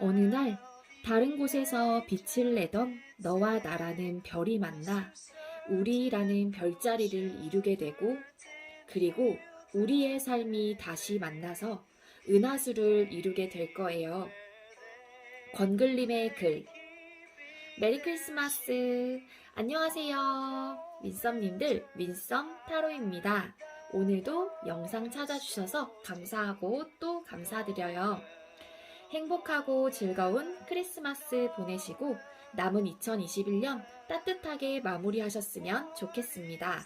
어느 날 다른 곳에서 빛을 내던 너와 나라는 별이 만나 우리라는 별자리를 이루게 되고 그리고 우리의 삶이 다시 만나서 은하수를 이루게 될 거예요. 권글림의 글. 메리 크리스마스. 안녕하세요. 민썸님들, 민썸 타로입니다. 오늘도 영상 찾아주셔서 감사하고 또 감사드려요. 행복하고 즐거운 크리스마스 보내시고 남은 2021년 따뜻하게 마무리하셨으면 좋겠습니다.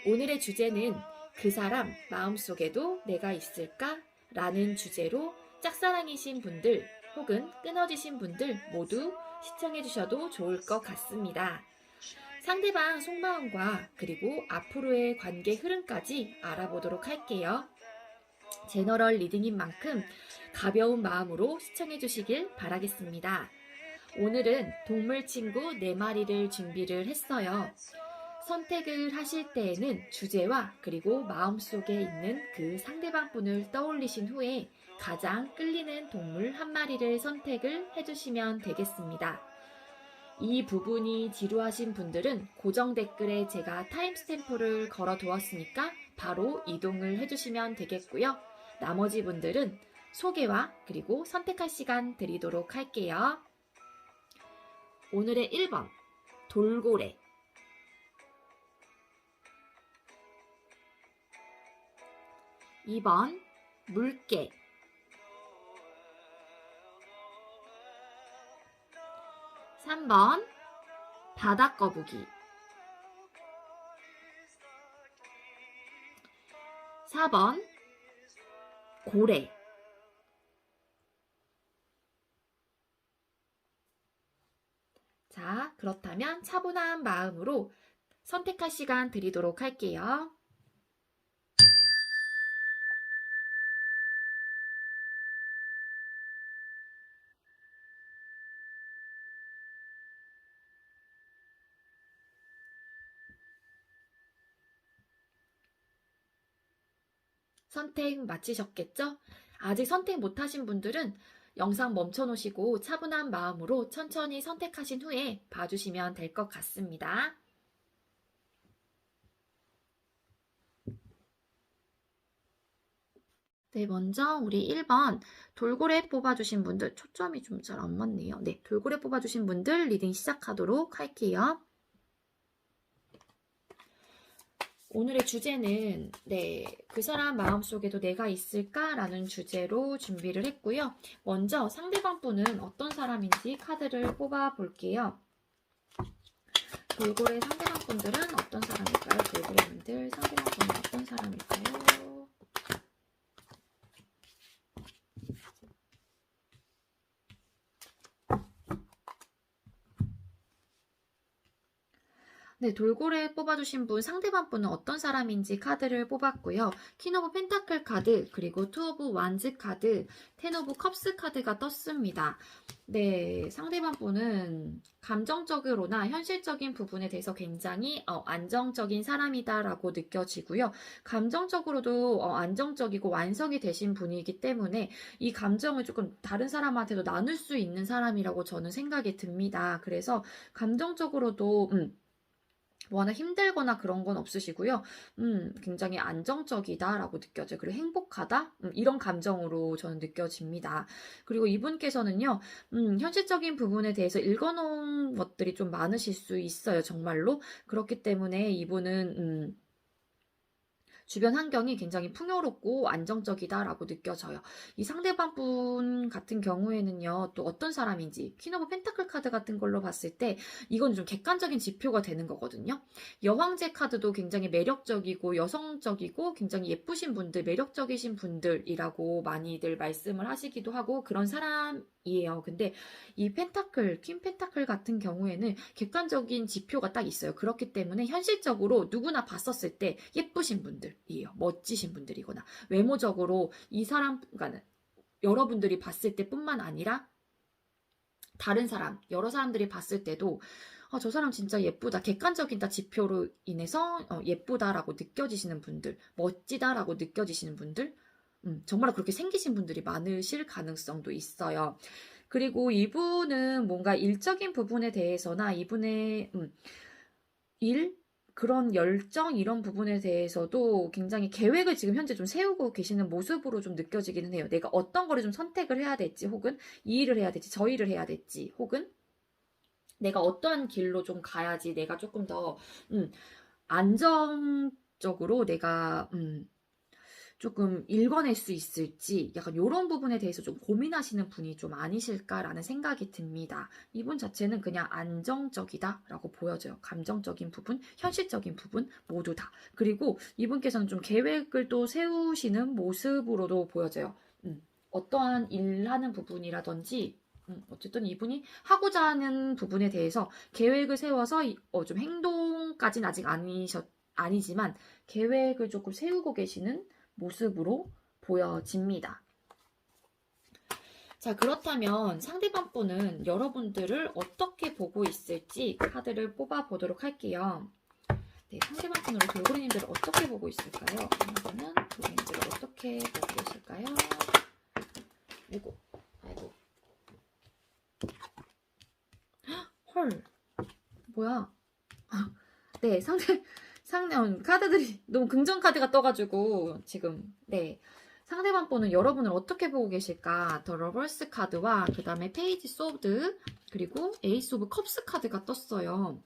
오늘의 주제는 그 사람 마음속에도 내가 있을까? 라는 주제로 짝사랑이신 분들 혹은 끊어지신 분들 모두 시청해 주셔도 좋을 것 같습니다. 상대방 속마음과 그리고 앞으로의 관계 흐름까지 알아보도록 할게요. 제너럴 리딩인 만큼 가벼운 마음으로 시청해 주시길 바라겠습니다. 오늘은 동물 친구 4마리를 준비를 했어요. 선택을 하실 때에는 주제와 그리고 마음속에 있는 그 상대방 분을 떠올리신 후에 가장 끌리는 동물 1마리를 선택을 해주시면 되겠습니다. 이 부분이 지루하신 분들은 고정 댓글에 제가 타임스탬프를 걸어 두었으니까 바로 이동을 해주시면 되겠고요. 나머지 분들은 소개와 그리고 선택할 시간 드리도록 할게요. 오늘의 1번 돌고래, 2번 물개, 3번 바다거북이, 4번 고래. 자, 그렇다면 차분한 마음으로 선택할 시간 드리도록 할게요. 선택 마치셨겠죠? 아직 선택 못하신 분들은 영상 멈춰놓으시고 차분한 마음으로 천천히 선택하신 후에 봐주시면 될 것 같습니다. 네, 먼저 우리 1번 돌고래 뽑아주신 분들, 초점이 좀 잘 안 맞네요. 네, 돌고래 뽑아주신 분들 리딩 시작하도록 할게요. 오늘의 주제는 그 사람 마음속에도 내가 있을까? 라는 주제로 준비를 했고요. 먼저 상대방 분은 어떤 사람인지 카드를 뽑아 볼게요. 돌고래 상대방 분들은 어떤 사람일까요? 돌고래 분들 상대방 분은 어떤 사람일까요? 네, 돌고래 뽑아주신 분, 상대방 분은 어떤 사람인지 카드를 뽑았고요. 퀸 오브 펜타클 카드, 그리고 투 오브 완즈 카드, 텐 오브 컵스 카드가 떴습니다. 네, 상대방 분은 감정적으로나 현실적인 부분에 대해서 굉장히 안정적인 사람이다라고 느껴지고요. 감정적으로도 안정적이고 완성이 되신 분이기 때문에 이 감정을 조금 다른 사람한테도 나눌 수 있는 사람이라고 저는 생각이 듭니다. 그래서 감정적으로도 워낙 힘들거나 그런 건 없으시고요. 굉장히 안정적이다라고 느껴져요. 그리고 행복하다? 이런 감정으로 저는 느껴집니다. 그리고 이분께서는요, 현실적인 부분에 대해서 읽어놓은 것들이 좀 많으실 수 있어요. 정말로. 그렇기 때문에 이분은, 주변 환경이 굉장히 풍요롭고 안정적이다라고 느껴져요. 이 상대방 분 같은 경우에는요, 또 어떤 사람인지 퀸 오브 펜타클 카드 같은 걸로 봤을 때 이건 좀 객관적인 지표가 되는 거거든요. 여왕제 카드도 굉장히 매력적이고 여성적이고 굉장히 예쁘신 분들, 매력적이신 분들이라고 많이들 말씀을 하시기도 하고 그런 사람이에요. 근데 이 펜타클, 퀸 펜타클 같은 경우에는 객관적인 지표가 딱 있어요. 그렇기 때문에 현실적으로 누구나 봤었을 때 예쁘신 분들이에요. 멋지신 분들이거나 외모적으로 이 사람, 그러니까 여러분들이 봤을 때뿐만 아니라 다른 사람, 여러 사람들이 봤을 때도 저 사람 진짜 예쁘다. 객관적인 지표로 인해서 예쁘다라고 느껴지시는 분들, 멋지다라고 느껴지시는 분들, 정말 그렇게 생기신 분들이 많으실 가능성도 있어요. 그리고 이분은 뭔가 일적인 부분에 대해서나 이분의 일, 그런 열정 이런 부분에 대해서도 굉장히 계획을 지금 현재 좀 세우고 계시는 모습으로 좀 느껴지기는 해요. 내가 어떤 거를 좀 선택을 해야 될지, 혹은 이 일을 해야 될지, 저 일을 해야 될지, 혹은 내가 어떠한 길로 좀 가야지 내가 조금 더 안정적으로 내가 조금 읽어낼 수 있을지 약간 요런 부분에 대해서 좀 고민하시는 분이 좀 아니실까라는 생각이 듭니다. 이분 자체는 그냥 안정적이다라고 보여져요. 감정적인 부분, 현실적인 부분 모두 다. 그리고 이분께서는 좀 계획을 또 세우시는 모습으로도 보여져요. 어떠한 일하는 부분이라든지 어쨌든 이분이 하고자 하는 부분에 대해서 계획을 세워서 좀 행동까지는 아직 아니지만 계획을 조금 세우고 계시는 모습으로 보여집니다. 자, 그렇다면 상대방 분은 여러분들을 어떻게 보고 있을지 카드를 뽑아 보도록 할게요. 네, 상대방 분으로 돌고래님들을 어떻게 보고 있을까요? 상대방은 돌고래님들을 어떻게 보고 계실까요? 아이고. 헐, 뭐야? 네, 카드들이 너무 긍정 카드가 떠가지고 지금 상대방 분은 여러분을 어떻게 보고 계실까? 더 러버스 카드와 그 다음에 페이지 소드 그리고 에이스 오브 컵스 카드가 떴어요.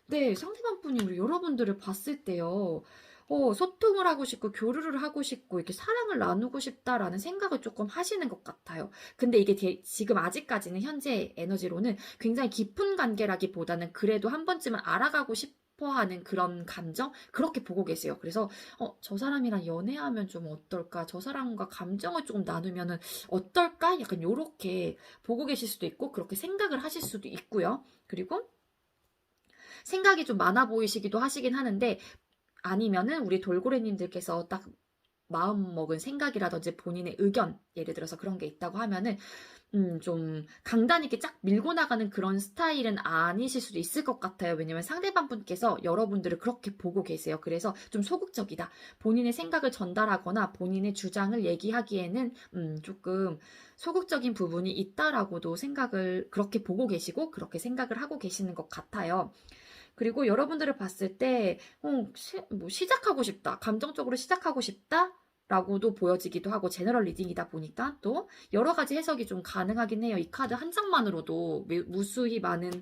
네, 상대방 분이 우리 여러분들을 봤을 때요. 소통을 하고 싶고 교류를 하고 싶고 이렇게 사랑을 나누고 싶다라는 생각을 조금 하시는 것 같아요. 근데 이게 지금 아직까지는 현재 에너지로는 굉장히 깊은 관계라기보다는 그래도 한 번쯤은 알아가고 싶어하는 그런 감정 그렇게 보고 계세요. 그래서 저 사람이랑 연애하면 좀 어떨까? 저 사람과 감정을 조금 나누면은 어떨까? 약간 요렇게 보고 계실 수도 있고 그렇게 생각을 하실 수도 있고요. 그리고 생각이 좀 많아 보이시기도 하시긴 하는데 아니면은 우리 돌고래님들께서 딱 마음먹은 생각이라든지 본인의 의견 예를 들어서 그런 게 있다고 하면은 좀 강단 있게 쫙 밀고 나가는 그런 스타일은 아니실 수도 있을 것 같아요. 왜냐면 상대방 분께서 여러분들을 그렇게 보고 계세요. 그래서 좀 소극적이다. 본인의 생각을 전달하거나 본인의 주장을 얘기하기에는 조금 소극적인 부분이 있다라고도 생각을 그렇게 보고 계시고 그렇게 생각을 하고 계시는 것 같아요. 그리고 여러분들을 봤을 때, 시작하고 싶다. 감정적으로 시작하고 싶다. 라고도 보여지기도 하고, 제너럴 리딩이다 보니까 또 여러 가지 해석이 좀 가능하긴 해요. 이 카드 한 장만으로도 무수히 많은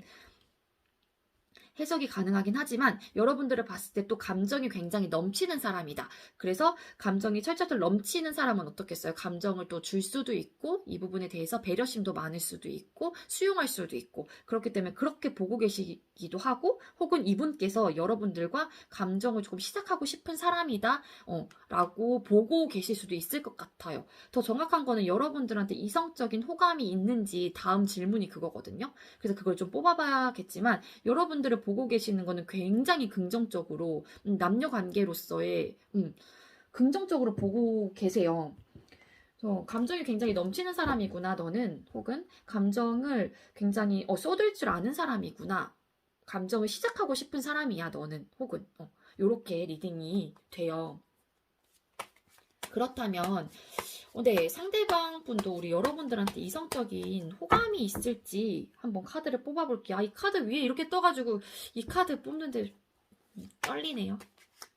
해석이 가능하긴 하지만 여러분들을 봤을 때 또 감정이 굉장히 넘치는 사람이다. 그래서 감정이 철철철 넘치는 사람은 어떻겠어요? 감정을 또 줄 수도 있고 이 부분에 대해서 배려심도 많을 수도 있고 수용할 수도 있고 그렇기 때문에 그렇게 보고 계시기도 하고 혹은 이분께서 여러분들과 감정을 조금 시작하고 싶은 사람이다 라고 보고 계실 수도 있을 것 같아요. 더 정확한 거는 여러분들한테 이성적인 호감이 있는지 다음 질문이 그거거든요. 그래서 그걸 좀 뽑아봐야겠지만 여러분들을 보고 계시는 거는 굉장히 긍정적으로 남녀 관계로서의 긍정적으로 보고 계세요. 감정이 굉장히 넘치는 사람이구나 너는 혹은 감정을 굉장히 쏟을 줄 아는 사람이구나 감정을 시작하고 싶은 사람이야 너는 혹은 요렇게 리딩이 돼요. 그렇다면 네, 상대방 분도 우리 여러분들한테 이성적인 호감이 있을지 한번 카드를 뽑아볼게요. 이 카드 위에 이렇게 떠가지고 이 카드 뽑는데 떨리네요.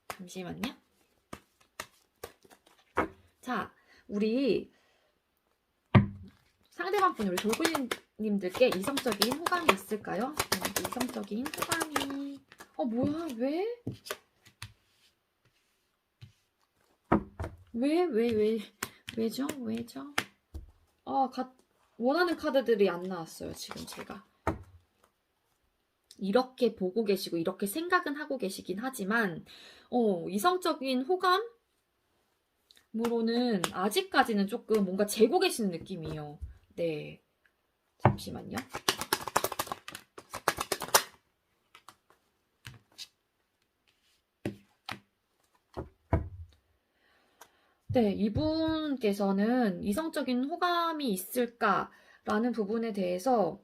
잠시만요. 자, 우리 상대방 분 우리 돌고님들께 이성적인 호감이 있을까요? 이성적인 호감이 뭐야 왜? 왜죠? 원하는 카드들이 안 나왔어요, 지금 제가. 이렇게 보고 계시고, 이렇게 생각은 하고 계시긴 하지만, 이성적인 호감으로는 아직까지는 조금 뭔가 재고 계시는 느낌이에요. 네. 잠시만요. 네, 이분께서는 이성적인 호감이 있을까라는 부분에 대해서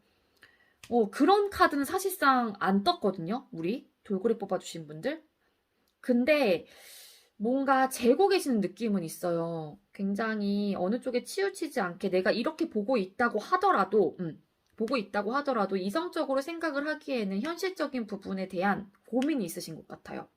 그런 카드는 사실상 안 떴거든요. 우리 돌고래 뽑아주신 분들. 근데 뭔가 재고 계시는 느낌은 있어요. 굉장히 어느 쪽에 치우치지 않게 내가 이렇게 보고 있다고 하더라도 이성적으로 생각을 하기에는 현실적인 부분에 대한 고민이 있으신 것 같아요.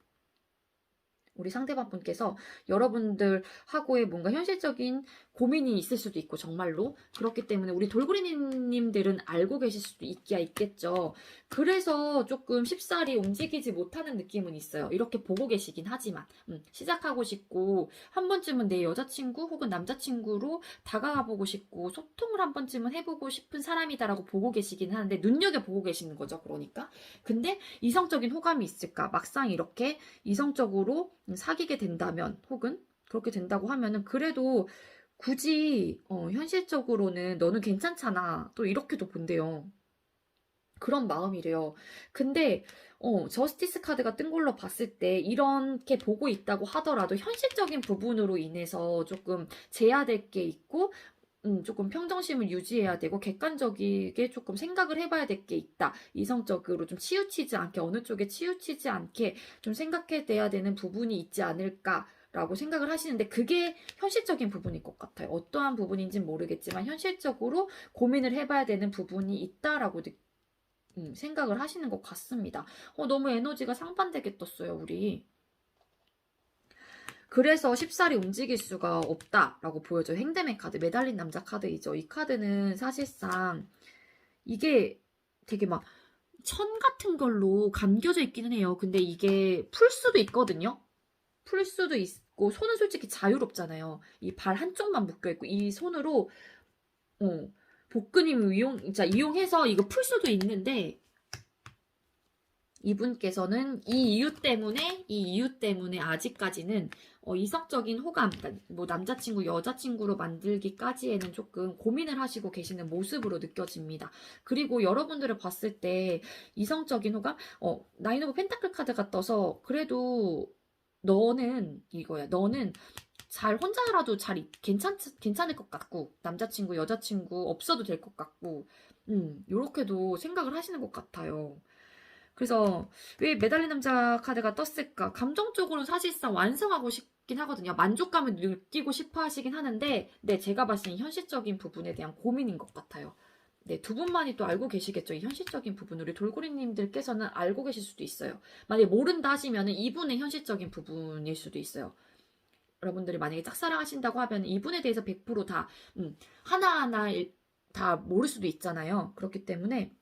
우리 상대방분께서 여러분들하고의 뭔가 현실적인 고민이 있을 수도 있고 정말로 그렇기 때문에 우리 돌고래님들은 알고 계실 수도 있겠죠. 그래서 조금 쉽사리 움직이지 못하는 느낌은 있어요. 이렇게 보고 계시긴 하지만 시작하고 싶고 한 번쯤은 내 여자친구 혹은 남자친구로 다가가 보고 싶고 소통을 한 번쯤은 해보고 싶은 사람이다라고 보고 계시긴 하는데 눈여겨보고 계시는 거죠. 그러니까 근데 이성적인 호감이 있을까? 막상 이렇게 이성적으로 사귀게 된다면 혹은 그렇게 된다고 하면은 그래도 굳이 현실적으로는 너는 괜찮잖아 또 이렇게도 본대요. 그런 마음이래요. 근데 저스티스 카드가 뜬 걸로 봤을 때 이렇게 보고 있다고 하더라도 현실적인 부분으로 인해서 조금 제야될 게 있고 조금 평정심을 유지해야 되고 객관적이게 조금 생각을 해봐야 될 게 있다. 이성적으로 좀 치우치지 않게 어느 쪽에 치우치지 않게 좀 생각해야 되는 부분이 있지 않을까라고 생각을 하시는데 그게 현실적인 부분일 것 같아요. 어떠한 부분인지는 모르겠지만 현실적으로 고민을 해봐야 되는 부분이 있다라고 생각을 하시는 것 같습니다. 너무 에너지가 상반되게 떴어요, 우리. 그래서 쉽사리 움직일 수가 없다라고 보여져요. 행대맨 카드, 매달린 남자 카드이죠. 이 카드는 사실상 이게 되게 막 천 같은 걸로 감겨져 있기는 해요. 근데 이게 풀 수도 있거든요. 풀 수도 있고 손은 솔직히 자유롭잖아요. 이 발 한쪽만 묶여 있고 이 손으로 복근힘을 이용해서 이거 풀 수도 있는데 이분께서는 이 이유 때문에 아직까지는 이성적인 호감, 그러니까 뭐 남자친구, 여자친구로 만들기까지에는 조금 고민을 하시고 계시는 모습으로 느껴집니다. 그리고 여러분들을 봤을 때 이성적인 호감, 나인 오브 펜타클 카드가 떠서 그래도 너는 이거야. 너는 잘 혼자라도 괜찮을 것 같고 남자친구, 여자친구 없어도 될 것 같고 요렇게도 생각을 하시는 것 같아요. 그래서 왜 매달린 남자 카드가 떴을까? 감정적으로는 사실상 완성하고 싶긴 하거든요. 만족감을 느끼고 싶어 하시긴 하는데, 네, 제가 봤을 때 현실적인 부분에 대한 고민인 것 같아요. 네, 두 분만이 또 알고 계시겠죠. 이 현실적인 부분. 우리 돌고래님들께서는 알고 계실 수도 있어요. 만약에 모른다 하시면 이분의 현실적인 부분일 수도 있어요. 여러분들이 만약에 짝사랑하신다고 하면 이분에 대해서 100%다, 하나하나 다 모를 수도 있잖아요. 그렇기 때문에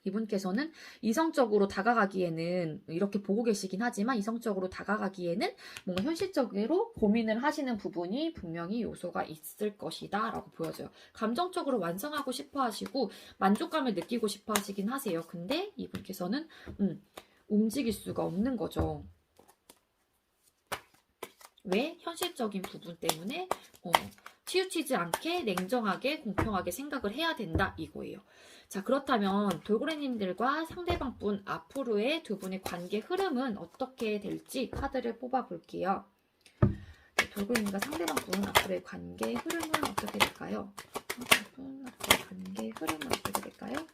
이분께서는 이성적으로 다가가기에는 이렇게 보고 계시긴 하지만 이성적으로 다가가기에는 뭔가 현실적으로 고민을 하시는 부분이 분명히 요소가 있을 것이다 라고 보여져요. 감정적으로 완성하고 싶어 하시고 만족감을 느끼고 싶어 하시긴 하세요. 근데 이분께서는 움직일 수가 없는 거죠. 왜? 현실적인 부분 때문에 치우치지 않게 냉정하게 공평하게 생각을 해야 된다 이거예요. 자, 그렇다면 돌고래님들과 상대방분 앞으로의 두 분의 관계 흐름은 어떻게 될지 카드를 뽑아볼게요. 돌고래님과 상대방분 앞으로의 관계 흐름은 어떻게 될까요? 상대방분 앞으로의 관계 흐름은 어떻게 될까요?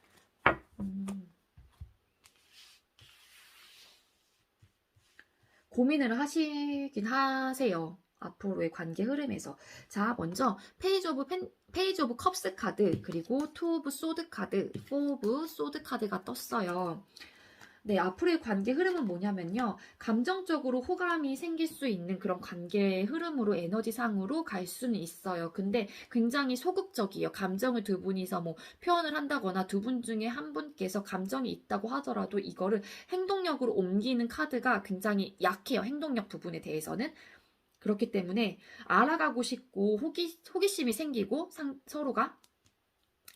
고민을 하시긴 하세요. 앞으로의 관계 흐름에서. 자, 먼저 페이지 오브 컵스 카드, 그리고 투 오브 소드 카드, 포 오브 소드 카드가 떴어요. 네, 앞으로의 관계 흐름은 뭐냐면요. 감정적으로 호감이 생길 수 있는 그런 관계의 흐름으로 에너지상으로 갈 수는 있어요. 근데 굉장히 소극적이에요. 감정을 두 분이서 뭐 표현을 한다거나 두 분 중에 한 분께서 감정이 있다고 하더라도 이거를 행동력으로 옮기는 카드가 굉장히 약해요. 행동력 부분에 대해서는. 그렇기 때문에 알아가고 싶고 호기심이 생기고 서로가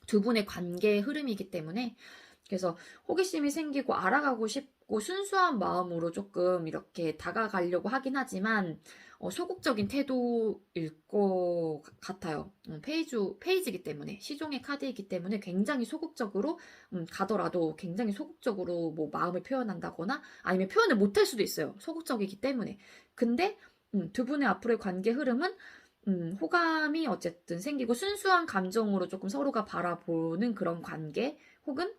두 분의 관계의 흐름이기 때문에 그래서 호기심이 생기고 알아가고 싶고 순수한 마음으로 조금 이렇게 다가가려고 하긴 하지만 소극적인 태도일 것 같아요. 페이지이기 때문에 시종의 카드이기 때문에 굉장히 소극적으로 가더라도 굉장히 소극적으로 뭐 마음을 표현한다거나 아니면 표현을 못할 수도 있어요. 소극적이기 때문에. 근데 두 분의 앞으로의 관계 흐름은 호감이 어쨌든 생기고 순수한 감정으로 조금 서로가 바라보는 그런 관계 혹은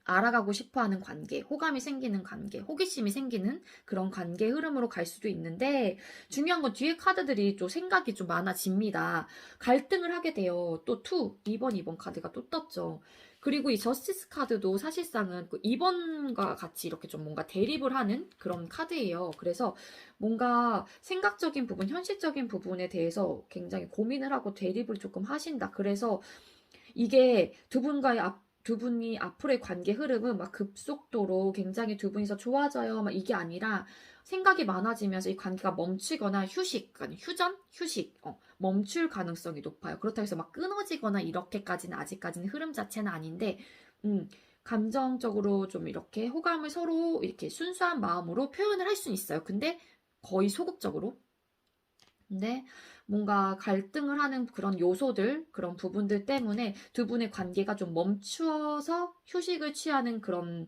알아가고 싶어하는 관계, 호감이 생기는 관계, 호기심이 생기는 그런 관계 흐름으로 갈 수도 있는데 중요한 건 뒤에 카드들이 좀 생각이 좀 많아집니다. 갈등을 하게 돼요. 또 2번 카드가 또 떴죠. 그리고 이 저스티스 카드도 사실상은 그 2번과 같이 이렇게 좀 뭔가 대립을 하는 그런 카드예요. 그래서 뭔가 생각적인 부분, 현실적인 부분에 대해서 굉장히 고민을 하고 대립을 조금 하신다. 그래서 이게 두 분이 앞으로의 관계 흐름은 막 급속도로 굉장히 두 분이서 좋아져요. 막 이게 아니라 생각이 많아지면서 이 관계가 멈추거나 아니 휴식, 멈출 가능성이 높아요. 그렇다고 해서 막 끊어지거나 이렇게까지는 아직까지는 흐름 자체는 아닌데, 감정적으로 좀 이렇게 호감을 서로 이렇게 순수한 마음으로 표현을 할 수는 있어요. 근데 거의 소극적으로. 근데 뭔가 갈등을 하는 그런 요소들, 그런 부분들 때문에 두 분의 관계가 좀 멈추어서 휴식을 취하는 그런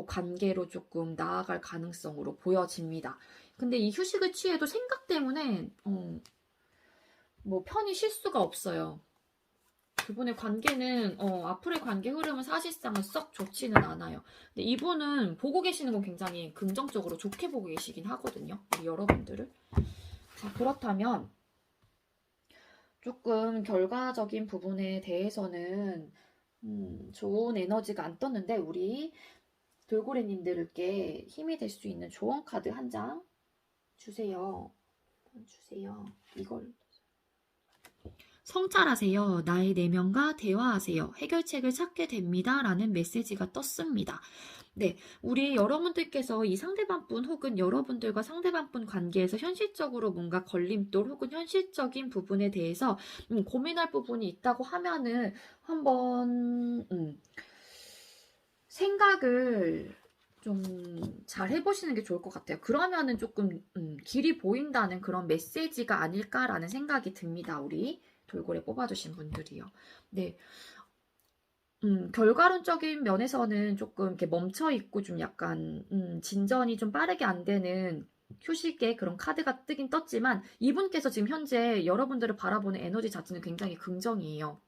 관계로 조금 나아갈 가능성으로 보여집니다. 근데 이 휴식을 취해도 생각 때문에 뭐 편히 쉴 수가 없어요. 두 분의 관계는 앞으로의 관계 흐름은 사실상은 썩 좋지는 않아요. 근데 이분은 보고 계시는 건 굉장히 긍정적으로 좋게 보고 계시긴 하거든요. 우리 여러분들을. 자, 그렇다면 조금 결과적인 부분에 대해서는 좋은 에너지가 안 떴는데 우리 돌고래님들께 힘이 될 수 있는 조언 카드 한 장 주세요. 주세요. 이걸 성찰하세요. 나의 내면과 대화하세요. 해결책을 찾게 됩니다. 라는 메시지가 떴습니다. 네, 우리 여러분들께서 이 상대방분 혹은 여러분들과 상대방분 관계에서 현실적으로 뭔가 걸림돌 혹은 현실적인 부분에 대해서 고민할 부분이 있다고 하면은 한번 생각을 좀 잘 해보시는 게 좋을 것 같아요. 그러면은 조금 길이 보인다는 그런 메시지가 아닐까라는 생각이 듭니다. 우리 돌고래 뽑아주신 분들이요. 네. 결과론적인 면에서는 조금 이렇게 멈춰있고 좀 약간, 진전이 좀 빠르게 안 되는 휴식의 그런 카드가 뜨긴 떴지만, 이분께서 지금 현재 여러분들을 바라보는 에너지 자체는 굉장히 긍정이에요.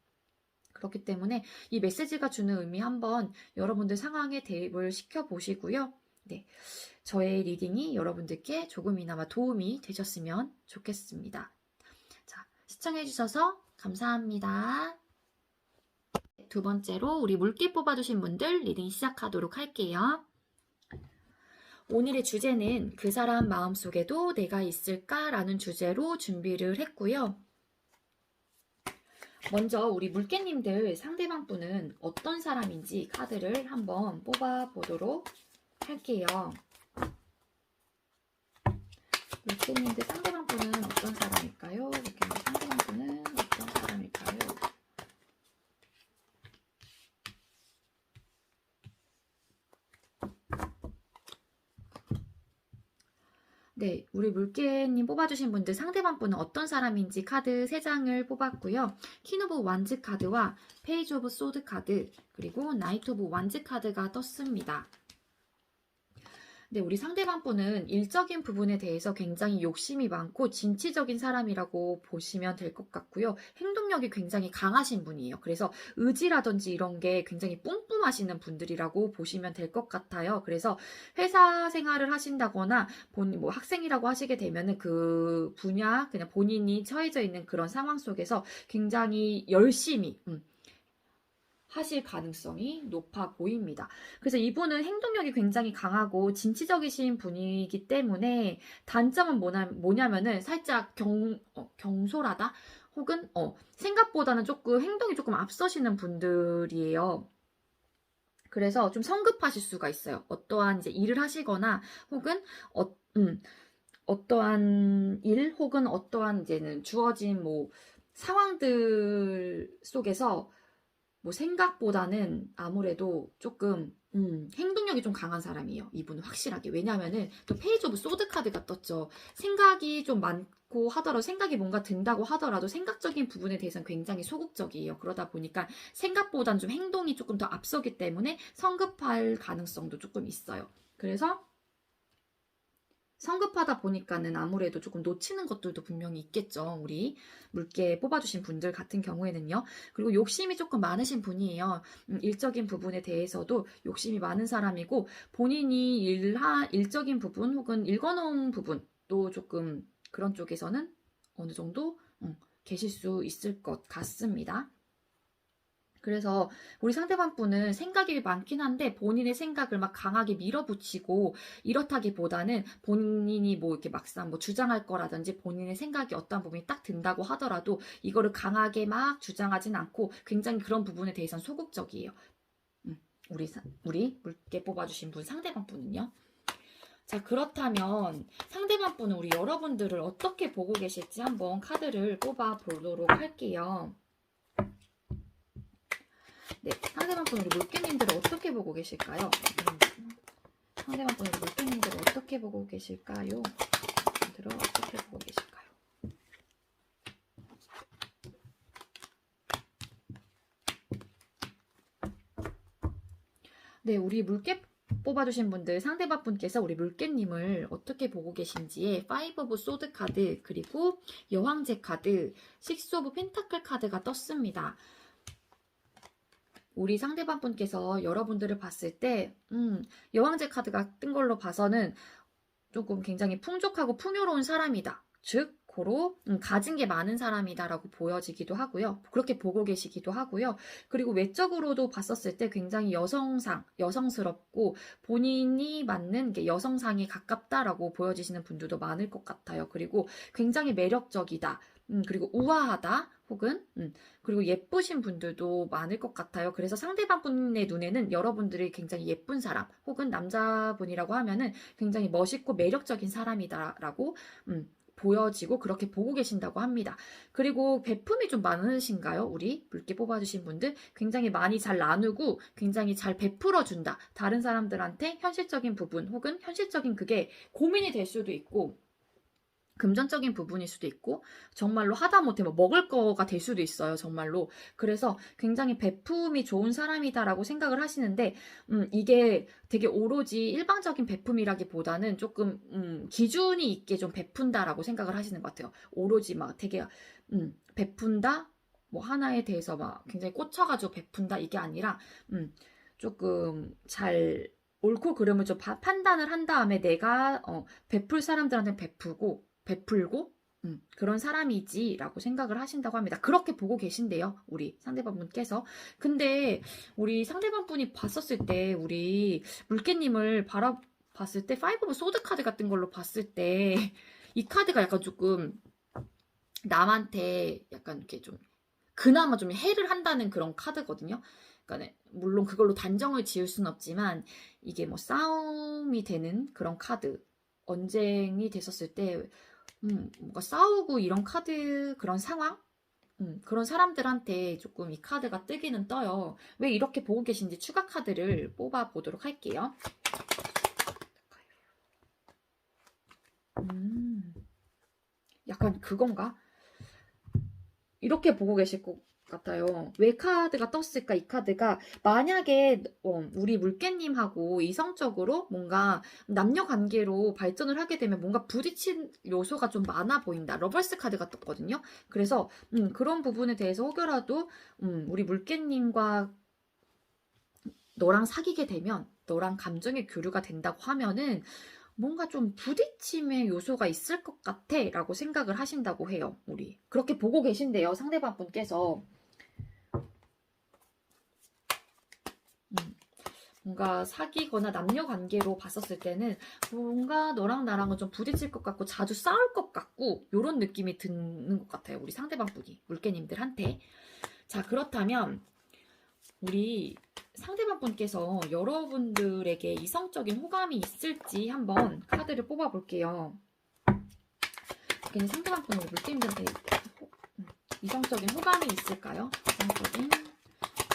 그렇기 때문에 이 메시지가 주는 의미 한번 여러분들 상황에 대입을 시켜보시고요. 네. 저의 리딩이 여러분들께 조금이나마 도움이 되셨으면 좋겠습니다. 자, 시청해주셔서 감사합니다. 두 번째로 우리 물개 뽑아주신 분들 리딩 시작하도록 할게요. 오늘의 주제는 그 사람 마음속에도 내가 있을까라는 주제로 준비를 했고요. 먼저 우리 물개님들 상대방 분은 어떤 사람인지 카드를 한번 뽑아보도록 할게요. 물개님들 상대방 분은 어떤 사람일까요? 물개님들 상대방 분은 어떤 사람일까요? 네, 우리 물개님 뽑아주신 분들 상대방 분은 어떤 사람인지 카드 3장을 뽑았고요. 퀸 오브 완즈 카드와 페이지 오브 소드 카드, 그리고 나이트 오브 완즈 카드가 떴습니다. 네, 우리 상대방 분은 일적인 부분에 대해서 굉장히 욕심이 많고 진취적인 사람이라고 보시면 될 것 같고요. 행동력이 굉장히 강하신 분이에요. 그래서 의지라든지 이런 게 굉장히 뿜뿜하시는 분들이라고 보시면 될 것 같아요. 그래서 회사 생활을 하신다거나 뭐 학생이라고 하시게 되면은 그 분야, 그냥 본인이 처해져 있는 그런 상황 속에서 굉장히 열심히, 하실 가능성이 높아 보입니다. 그래서 이분은 행동력이 굉장히 강하고 진취적이신 분이기 때문에 단점은 뭐냐면은 살짝 경솔하다? 혹은 생각보다는 조금 행동이 조금 앞서시는 분들이에요. 그래서 좀 성급하실 수가 있어요. 어떠한 이제 일을 하시거나 혹은 어떠한 일 혹은 어떠한 이제는 주어진 뭐 상황들 속에서 뭐 생각보다는 아무래도 조금 행동력이 좀 강한 사람이에요. 이분은 확실하게. 왜냐면은 또 페이지 오브 소드 카드가 떴죠. 생각이 좀 많고 하더라도 생각이 뭔가 든다고 하더라도 생각적인 부분에 대해서는 굉장히 소극적이에요. 그러다 보니까 생각보다는 좀 행동이 조금 더 앞서기 때문에 성급할 가능성도 조금 있어요. 그래서 성급하다 보니까는 아무래도 조금 놓치는 것들도 분명히 있겠죠. 우리 물개 뽑아주신 분들 같은 경우에는요. 그리고 욕심이 조금 많으신 분이에요. 일적인 부분에 대해서도 욕심이 많은 사람이고 본인이 일적인 부분 혹은 읽어놓은 부분도 조금 그런 쪽에서는 어느 정도 계실 수 있을 것 같습니다. 그래서 우리 상대방 분은 생각이 많긴 한데 본인의 생각을 막 강하게 밀어붙이고 이렇다기보다는 본인이 뭐 이렇게 막상 뭐 주장할 거라든지 본인의 생각이 어떤 부분이 딱 든다고 하더라도 이거를 강하게 막 주장하진 않고 굉장히 그런 부분에 대해서는 소극적이에요. 우리 물개 뽑아주신 분 상대방 분은요. 자, 그렇다면 상대방 분은 우리 여러분들을 어떻게 보고 계실지 한번 카드를 뽑아 보도록 할게요. 네, 상대방 분 우리 물개님들을 어떻게 보고 계실까요? 상대방 분 우리 물개님들을 어떻게 보고 계실까요? 분들을 어떻게 보고 계실까요? 네, 우리 물개 뽑아주신 분들 상대방 분께서 우리 물개님을 어떻게 보고 계신지에 5 오브 소드 카드 그리고 여왕제 카드, 6 오브 펜타클 카드가 떴습니다. 우리 상대방 분께서 여러분들을 봤을 때 여왕제 카드가 뜬 걸로 봐서는 조금 굉장히 풍족하고 풍요로운 사람이다. 즉 고로 가진 게 많은 사람이다라고 보여지기도 하고요. 그렇게 보고 계시기도 하고요. 그리고 외적으로도 봤었을 때 굉장히 여성스럽고 본인이 맞는 게 여성상에 가깝다라고 보여지시는 분들도 많을 것 같아요. 그리고 굉장히 매력적이다. 그리고 우아하다. 혹은 그리고 예쁘신 분들도 많을 것 같아요. 그래서 상대방 분의 눈에는 여러분들이 굉장히 예쁜 사람 혹은 남자분이라고 하면은 굉장히 멋있고 매력적인 사람이다라고 보여지고 그렇게 보고 계신다고 합니다. 그리고 베품이 좀 많으신가요? 우리 물개 뽑아주신 분들 굉장히 많이 잘 나누고 굉장히 잘 베풀어준다. 다른 사람들한테 현실적인 부분 혹은 현실적인 그게 고민이 될 수도 있고 금전적인 부분일 수도 있고 정말로 하다못해 뭐 먹을 거가 될 수도 있어요. 정말로. 그래서 굉장히 베품이 좋은 사람이다라고 생각을 하시는데 이게 되게 오로지 일방적인 베품이라기보다는 조금 기준이 있게 좀 베푼다라고 생각을 하시는 것 같아요. 오로지 막 되게 베푼다? 뭐 하나에 대해서 막 굉장히 꽂혀가지고 베푼다 이게 아니라 조금 잘 옳고 그름을 좀 판단을 한 다음에 내가 베풀 사람들한테 베풀고 그런 사람이지라고 생각을 하신다고 합니다. 그렇게 보고 계신데요. 우리 상대방분께서. 근데 우리 상대방분이 봤었을 때 우리 물개님을 바라봤을 때 5 오브 소드 카드 같은 걸로 봤을 때 이 카드가 약간 조금 남한테 약간 이렇게 좀 그나마 좀 해를 한다는 그런 카드거든요. 그러니까 물론 그걸로 단정을 지을 수는 없지만 이게 뭐 싸움이 되는 그런 카드, 언쟁이 됐었을 때 뭔가 싸우고 이런 카드 그런 상황? 그런 사람들한테 조금 이 카드가 뜨기는 떠요. 왜 이렇게 보고 계신지 추가 카드를 뽑아 보도록 할게요. 약간 그건가? 이렇게 보고 계실 것 같아요. 왜 카드가 떴을까? 이 카드가 만약에 우리 물개님하고 이성적으로 뭔가 남녀 관계로 발전을 하게 되면 뭔가 부딪힌 요소가 좀 많아 보인다. 러버스 카드가 떴거든요. 그래서 그런 부분에 대해서 혹여라도 우리 물개님과 너랑 사귀게 되면 너랑 감정의 교류가 된다고 하면은 뭔가 좀 부딪힘의 요소가 있을 것 같아 라고 생각을 하신다고 해요. 우리 그렇게 보고 계신데요. 상대방 분께서 뭔가 사귀거나 남녀 관계로 봤었을 때는 뭔가 너랑 나랑은 좀 부딪힐 것 같고 자주 싸울 것 같고 이런 느낌이 드는 것 같아요. 우리 상대방 분이 물개님들한테. 자, 그렇다면 우리 상대방 분께서 여러분들에게 이성적인 호감이 있을지 한번 카드를 뽑아 볼게요. 상대방 분은 물개님들한테 이성적인 호감이 있을까요?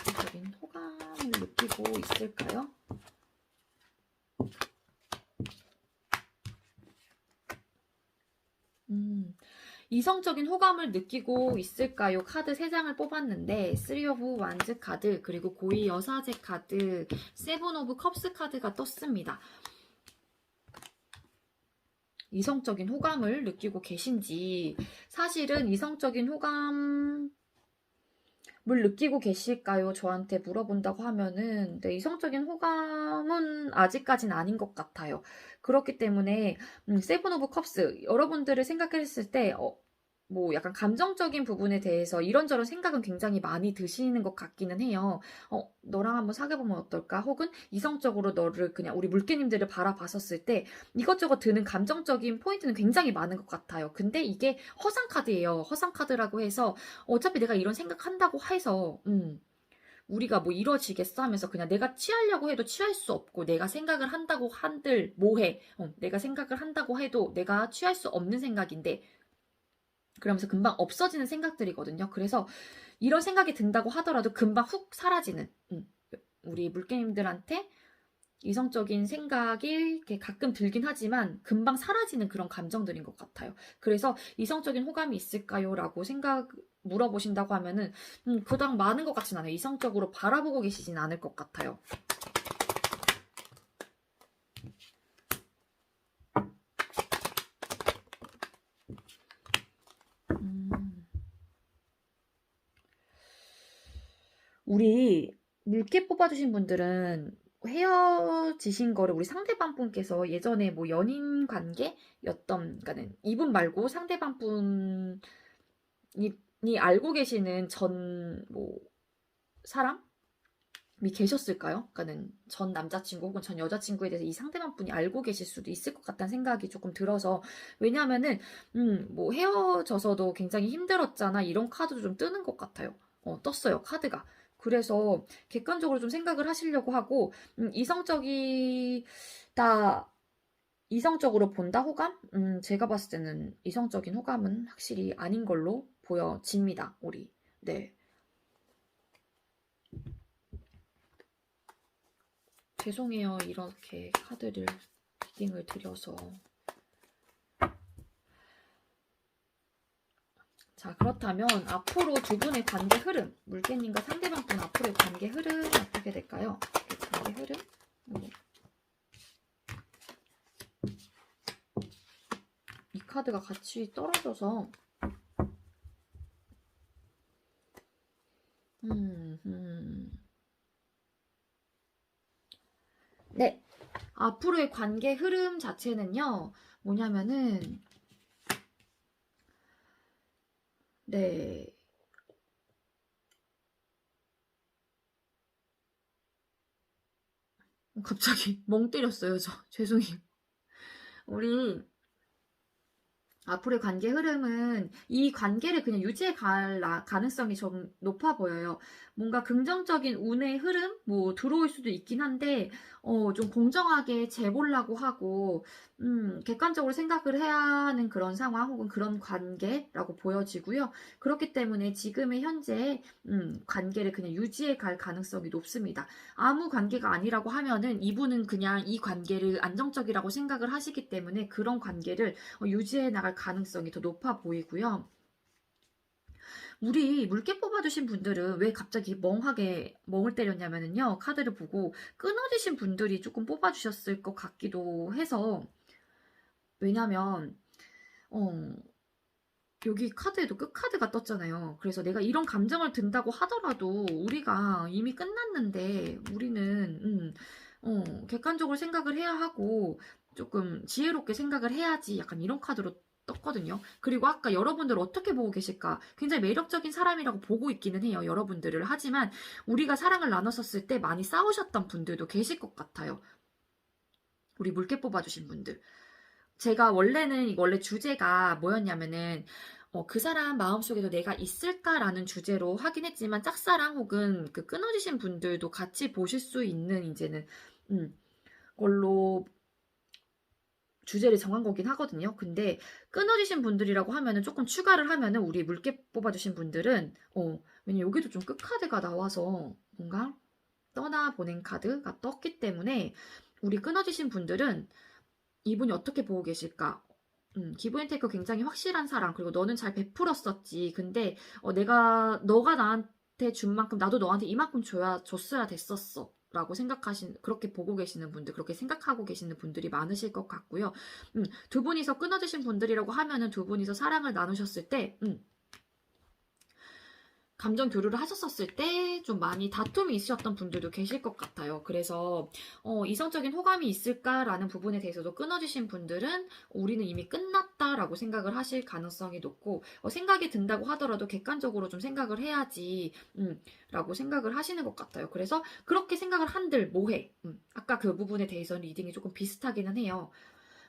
이성적인 호감을 느끼고 있을까요? 이성적인 호감을 느끼고 있을까요? 카드 3장을 뽑았는데 3 오브 완즈 카드 그리고 고위 여사제 카드 7 오브 컵스 카드가 떴습니다. 이성적인 호감을 느끼고 계신지, 사실은 이성적인 호감을 느끼고 계실까요? 저한테 물어본다고 하면은, 네, 이성적인 호감은 아직까진 아닌 것 같아요. 그렇기 때문에, 세븐 오브 컵스, 여러분들을 생각했을 때, 뭐 약간 감정적인 부분에 대해서 이런저런 생각은 굉장히 많이 드시는 것 같기는 해요. 너랑 한번 사귀어보면 어떨까? 혹은 이성적으로 너를 그냥 우리 물개님들을 바라봤었을 때 이것저것 드는 감정적인 포인트는 굉장히 많은 것 같아요. 근데 이게 허상카드예요. 허상카드라고 해서 어차피 내가 이런 생각한다고 해서 우리가 뭐 이루어지겠어 하면서 그냥 내가 취하려고 해도 취할 수 없고 내가 생각을 한다고 한들 뭐해. 내가 생각을 한다고 해도 내가 취할 수 없는 생각인데 그러면서 금방 없어지는 생각들이거든요. 그래서 이런 생각이 든다고 하더라도 금방 훅 사라지는 우리 물개님들한테 이성적인 생각이 이렇게 가끔 들긴 하지만 금방 사라지는 그런 감정들인 것 같아요. 그래서 이성적인 호감이 있을까요? 라고 물어보신다고 하면은 그닥 많은 것 같진 않아요. 이성적으로 바라보고 계시진 않을 것 같아요. 우리 물개 뽑아주신 분들은 헤어지신 거를 우리 상대방 분께서 예전에 뭐 연인 관계였던, 그러니까는 이분 말고 상대방 분이 알고 계시는 전 뭐 사람이 계셨을까요? 그러니까는 전 남자친구 혹은 전 여자친구에 대해서 이 상대방 분이 알고 계실 수도 있을 것 같다는 생각이 조금 들어서, 왜냐하면은 뭐 헤어져서도 굉장히 힘들었잖아 이런 카드도 좀 뜨는 것 같아요. 떴어요 카드가. 그래서 객관적으로 좀 생각을 하시려고 하고 이성적으로 본다 호감? 제가 봤을 때는 이성적인 호감은 확실히 아닌 걸로 보여집니다. 우리. 네. 죄송해요. 이렇게 카드를 리딩을 드려서. 자, 그렇다면 앞으로 두 분의 관계 흐름, 물개님과 상대방 분 앞으로의 관계 흐름 어떻게 될까요? 관계 흐름? 이 카드가 같이 떨어져서 네, 앞으로의 관계 흐름 자체는요, 뭐냐면은 네, 갑자기 멍 때렸어요. 저 죄송해요. 우리 앞으로의 관계 흐름은 이 관계를 그냥 유지해 갈 가능성이 좀 높아 보여요. 뭔가 긍정적인 운의 흐름 뭐 들어올 수도 있긴 한데 좀 공정하게 재보려고 하고 객관적으로 생각을 해야 하는 그런 상황 혹은 그런 관계라고 보여지고요. 그렇기 때문에 지금의 현재 관계를 그냥 유지해 갈 가능성이 높습니다. 아무 관계가 아니라고 하면은 이분은 그냥 이 관계를 안정적이라고 생각을 하시기 때문에 그런 관계를 유지해 나갈 가능성이 더 높아 보이고요. 우리 물개 뽑아주신 분들은 왜 갑자기 멍을 때렸냐면요. 카드를 보고 끊어지신 분들이 조금 뽑아주셨을 것 같기도 해서, 왜냐면 여기 카드에도 끝카드가 떴잖아요. 그래서 내가 이런 감정을 든다고 하더라도 우리가 이미 끝났는데 우리는 객관적으로 생각을 해야 하고 조금 지혜롭게 생각을 해야지, 약간 이런 카드로 떴거든요. 그리고 아까 여러분들 어떻게 보고 계실까? 굉장히 매력적인 사람이라고 보고 있기는 해요. 여러분들을. 하지만 우리가 사랑을 나눴었을 때 많이 싸우셨던 분들도 계실 것 같아요. 우리 물개 뽑아주신 분들. 제가 원래 주제가 뭐였냐면은 그 사람 마음속에도 내가 있을까라는 주제로 하긴 했지만, 짝사랑 혹은 그 끊어지신 분들도 같이 보실 수 있는 이제는 걸로 주제를 정한 거긴 하거든요. 근데 끊어지신 분들이라고 하면은 조금 추가를 하면은 우리 물개 뽑아주신 분들은 왜냐면 여기도 좀 끝카드가 나와서 뭔가 떠나보낸 카드가 떴기 때문에 우리 끊어지신 분들은 이분이 어떻게 보고 계실까? 기브앤테이크 굉장히 확실한 사랑, 그리고 너는 잘 베풀었었지. 근데 너가 나한테 준 만큼 나도 너한테 이만큼 줬어야 됐었어. 라고 그렇게 보고 계시는 분들, 그렇게 생각하고 계시는 분들이 많으실 것 같고요. 두 분이서 끊어지신 분들이라고 하면은 두 분이서 사랑을 나누셨을 때, 감정 교류를 하셨었을 때 좀 많이 다툼이 있으셨던 분들도 계실 것 같아요. 그래서 이성적인 호감이 있을까라는 부분에 대해서도 끊어지신 분들은 우리는 이미 끝났다라고 생각을 하실 가능성이 높고, 생각이 든다고 하더라도 객관적으로 좀 생각을 해야지 라고 생각을 하시는 것 같아요. 그래서 그렇게 생각을 한들 뭐해? 아까 그 부분에 대해서는 리딩이 조금 비슷하기는 해요.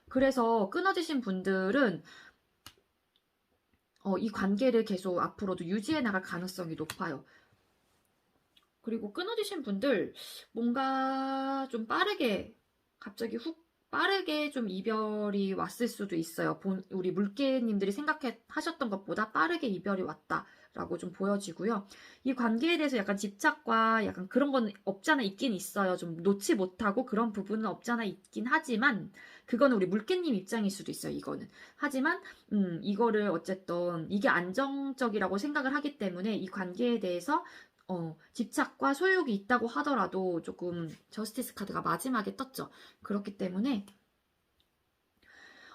그래서 끊어지신 분들은 이 관계를 계속 앞으로도 유지해 나갈 가능성이 높아요. 그리고 끊어지신 분들 뭔가 좀 빠르게 갑자기 빠르게 좀 이별이 왔을 수도 있어요. 우리 물개님들이 생각하셨던 것보다 빠르게 이별이 왔다라고 좀 보여지고요. 이 관계에 대해서 약간 집착과 약간 그런 건 없잖아 있긴 있어요. 좀 놓지 못하고 그런 부분은 없잖아 있긴 하지만 그거는 우리 물개님 입장일 수도 있어요. 이거는. 하지만 이거를 어쨌든 이게 안정적이라고 생각을 하기 때문에 이 관계에 대해서 집착과 소유욕이 있다고 하더라도 조금 저스티스 카드가 마지막에 떴죠. 그렇기 때문에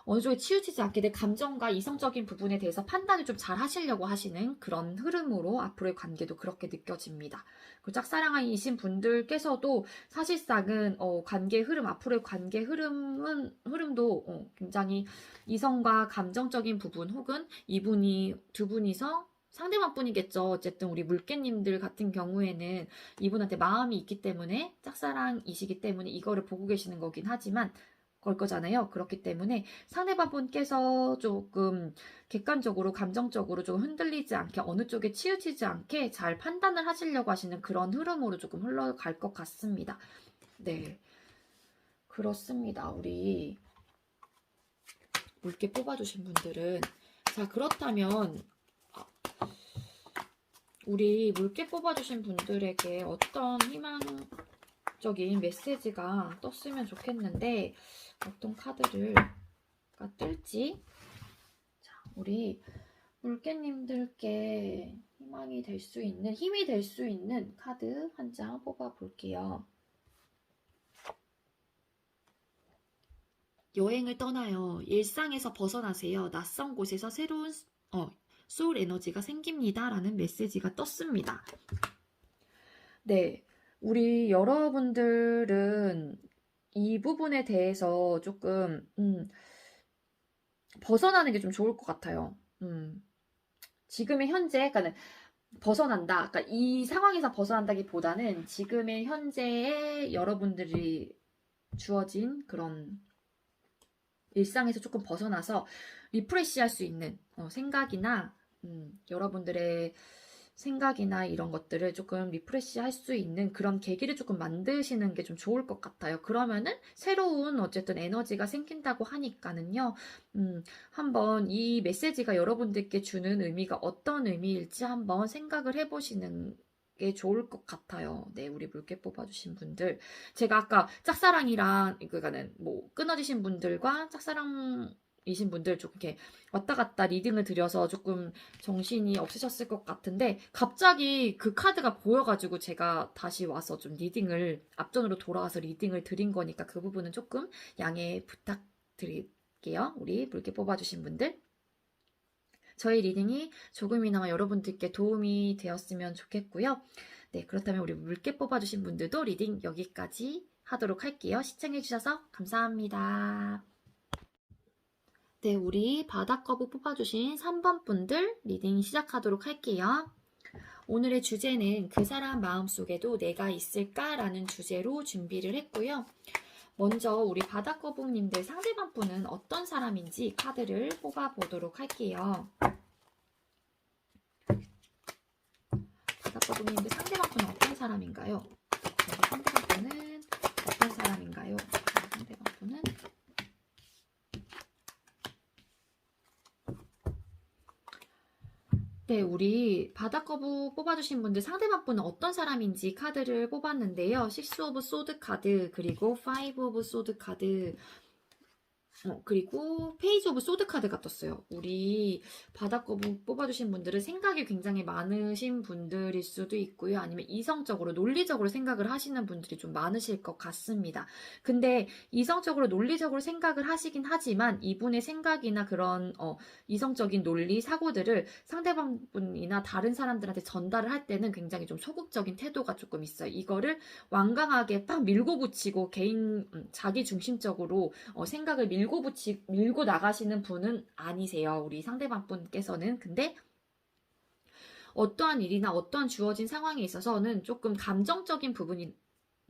어느 쪽에 치우치지 않게 내 감정과 이성적인 부분에 대해서 판단을 좀 잘 하시려고 하시는 그런 흐름으로 앞으로의 관계도 그렇게 느껴집니다. 그 짝사랑이신 분들께서도 사실상은 관계 흐름, 앞으로의 관계 흐름도 굉장히 이성과 감정적인 부분 혹은 두 분이서 상대방 뿐이겠죠. 어쨌든 우리 물개님들 같은 경우에는 이분한테 마음이 있기 때문에 짝사랑이시기 때문에 이거를 보고 계시는 거긴 하지만 걸 거잖아요. 그렇기 때문에 상대방분께서 조금 객관적으로 감정적으로 좀 흔들리지 않게 어느 쪽에 치우치지 않게 잘 판단을 하시려고 하시는 그런 흐름으로 조금 흘러갈 것 같습니다. 네, 그렇습니다. 우리 물개 뽑아주신 분들은 자 그렇다면 우리 물개 뽑아주신 분들에게 어떤 희망적인 메시지가 떴으면 좋겠는데 어떤 카드가 뜰지 자 우리 물개님들께 힘이 될 수 있는 카드 한 장 뽑아 볼게요. 여행을 떠나요. 일상에서 벗어나세요. 낯선 곳에서 새로운 소울 에너지가 생깁니다. 라는 메시지가 떴습니다. 네, 우리 여러분들은 이 부분에 대해서 조금 벗어나는 게 좀 좋을 것 같아요. 지금의 현재, 그러니까 벗어난다. 그러니까 이 상황에서 벗어난다기보다는 지금의 현재의 여러분들이 주어진 그런 일상에서 조금 벗어나서 리프레시할 수 있는 생각이나 여러분들의 생각이나 이런 것들을 조금 리프레시할 수 있는 그런 계기를 조금 만드시는 게 좀 좋을 것 같아요. 그러면은 새로운 어쨌든 에너지가 생긴다고 하니까는요. 한번 이 메시지가 여러분들께 주는 의미가 어떤 의미일지 한번 생각을 해보시는 게 좋을 것 같아요. 네, 우리 물개 뽑아주신 분들. 제가 아까 짝사랑이랑, 그러니까는 뭐, 끊어지신 분들과 짝사랑이신 분들 좀 이렇게 왔다 갔다 리딩을 드려서 조금 정신이 없으셨을 것 같은데, 갑자기 그 카드가 보여가지고 제가 다시 와서 좀 앞전으로 돌아와서 리딩을 드린 거니까 그 부분은 조금 양해 부탁드릴게요. 우리 물개 뽑아주신 분들. 저희 리딩이 조금이나마 여러분들께 도움이 되었으면 좋겠고요. 네, 그렇다면 우리 물개 뽑아주신 분들도 리딩 여기까지 하도록 할게요. 시청해주셔서 감사합니다. 네, 우리 바닥거북 뽑아주신 3번 분들 리딩 시작하도록 할게요. 오늘의 주제는 그 사람 마음속에도 내가 있을까라는 주제로 준비를 했고요. 먼저 우리 바닥거북님들 상대방 분은 어떤 사람인지 카드를 뽑아보도록 할게요. 바닥거북님들 상대방 분은 어떤 사람인가요? 상대방 분은 어떤 사람인가요? 상대방 분은 네, 우리 바닥거북 뽑아주신 분들 상대방 분은 어떤 사람인지 카드를 뽑았는데요. 6 오브 소드 카드 그리고 5 오브 소드 카드 그리고 페이지 오브 소드 카드가 떴어요. 우리 바닥거북 뽑아주신 분들은 생각이 굉장히 많으신 분들일 수도 있고요. 아니면 이성적으로, 논리적으로 생각을 하시는 분들이 좀 많으실 것 같습니다. 근데 이성적으로, 논리적으로 생각을 하시긴 하지만 이분의 생각이나 그런 이성적인 논리, 사고들을 상대방분이나 다른 사람들한테 전달을 할 때는 굉장히 좀 소극적인 태도가 조금 있어요. 이거를 완강하게 딱 밀고 붙이고 자기 중심적으로 생각을 밀고 나가시는 분은 아니세요. 우리 상대방 분께서는. 근데 어떠한 일이나 어떠한 주어진 상황에 있어서는 조금 감정적인 부분이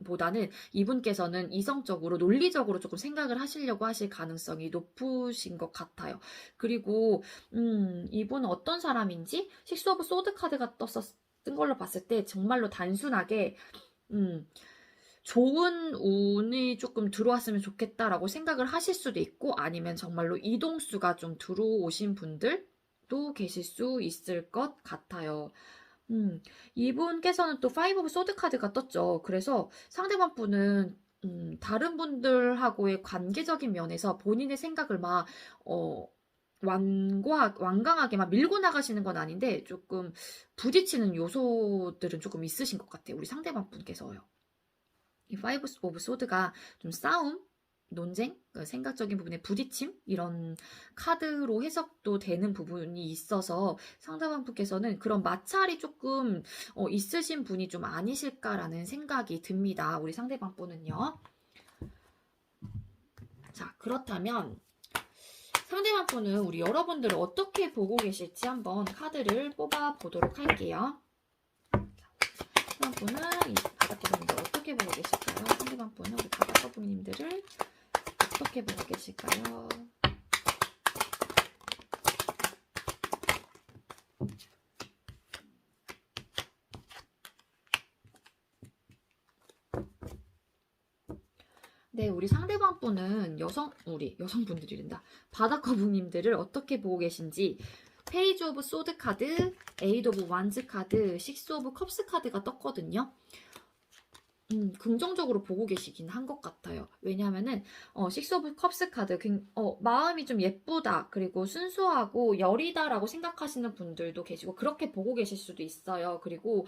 보다는 이분께서는 이성적으로, 논리적으로 조금 생각을 하시려고 하실 가능성이 높으신 것 같아요. 그리고 이분은 어떤 사람인지 식스 오브 소드 카드가 뜬 걸로 봤을 때 정말로 단순하게 좋은 운이 조금 들어왔으면 좋겠다라고 생각을 하실 수도 있고, 아니면 정말로 이동수가 좀 들어오신 분들도 계실 수 있을 것 같아요. 이분께서는 또 파이브 오브 소드 카드가 떴죠. 그래서 상대방 분은 다른 분들하고의 관계적인 면에서 본인의 생각을 막 완강하게 막 밀고 나가시는 건 아닌데 조금 부딪히는 요소들은 조금 있으신 것 같아요. 우리 상대방 분께서요. 이 파이브 오브 소드가 좀 싸움, 논쟁, 생각적인 부분에 부딪힘 이런 카드로 해석도 되는 부분이 있어서 상대방 분께서는 그런 마찰이 조금 있으신 분이 좀 아니실까라는 생각이 듭니다. 우리 상대방 분은요. 자, 그렇다면 상대방 분은 우리 여러분들을 어떻게 보고 계실지 한번 카드를 뽑아 보도록 할게요. 상대방 분은 이 바닥거북이님들 어떻게 보고 계실까요? 상대방 분은 우리 바닥거북이님들을 어떻게 보고 계실까요? 네, 우리 상대방 분은 우리 여성분들이란다. 바닥거북님들을 어떻게 보고 계신지 페이지 오브 소드 카드, 에이드 오브 완즈 카드, 식스 오브 컵스 카드가 떴거든요. 긍정적으로 보고 계시긴 한 것 같아요. 왜냐하면은 식스 오브 컵스 카드 마음이 좀 예쁘다, 그리고 순수하고 여리다라고 생각하시는 분들도 계시고 그렇게 보고 계실 수도 있어요. 그리고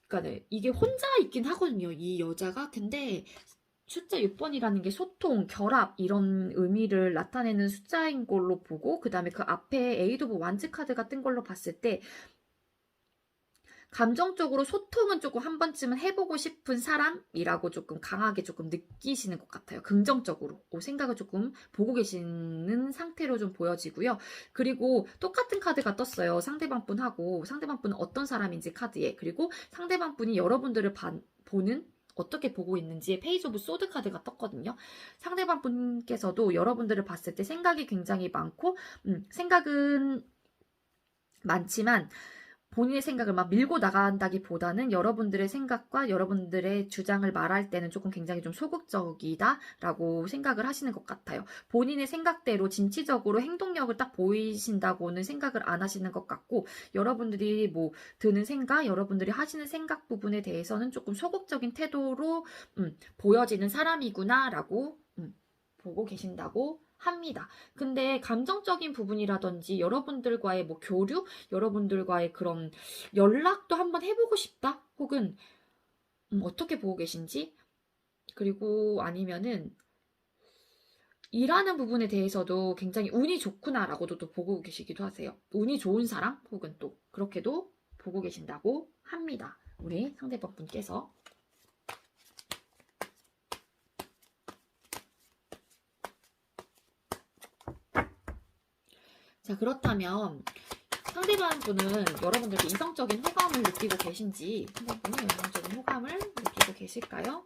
그러니까 이게 혼자 있긴 하거든요, 이 여자가. 근데 숫자 6번이라는 게 소통, 결합 이런 의미를 나타내는 숫자인 걸로 보고, 그 다음에 그 앞에 에이드 오브 완즈 카드가 뜬 걸로 봤을 때 감정적으로 소통은 조금 한 번쯤은 해보고 싶은 사람이라고 조금 강하게 조금 느끼시는 것 같아요. 긍정적으로 생각을 조금 보고 계시는 상태로 좀 보여지고요. 그리고 똑같은 카드가 떴어요. 상대방 분하고, 상대방 분은 어떤 사람인지 카드에, 그리고 상대방 분이 여러분들을 보는, 어떻게 보고 있는지의 페이지 오브 소드 카드가 떴거든요. 상대방 분께서도 여러분들을 봤을 때 생각이 굉장히 많고, 생각은 많지만 본인의 생각을 막 밀고 나간다기보다는 여러분들의 생각과 여러분들의 주장을 말할 때는 조금 굉장히 좀 소극적이다라고 생각을 하시는 것 같아요. 본인의 생각대로 진취적으로 행동력을 딱 보이신다고는 생각을 안 하시는 것 같고, 여러분들이 뭐 드는 생각, 여러분들이 하시는 생각 부분에 대해서는 조금 소극적인 태도로 보여지는 사람이구나라고 보고 계신다고 합니다. 근데 감정적인 부분이라든지 여러분들과의 뭐 교류, 여러분들과의 그런 연락도 한번 해보고 싶다, 혹은 어떻게 보고 계신지, 그리고 아니면은 일하는 부분에 대해서도 굉장히 운이 좋구나라고도 또 보고 계시기도 하세요. 운이 좋은 사람, 혹은 또 그렇게도 보고 계신다고 합니다. 우리 상대방 분께서. 자, 그렇다면 상대방 분은 여러분들께 이성적인 호감을 느끼고 계신지, 상대방분은 이성적인 호감을 느끼고 계실까요?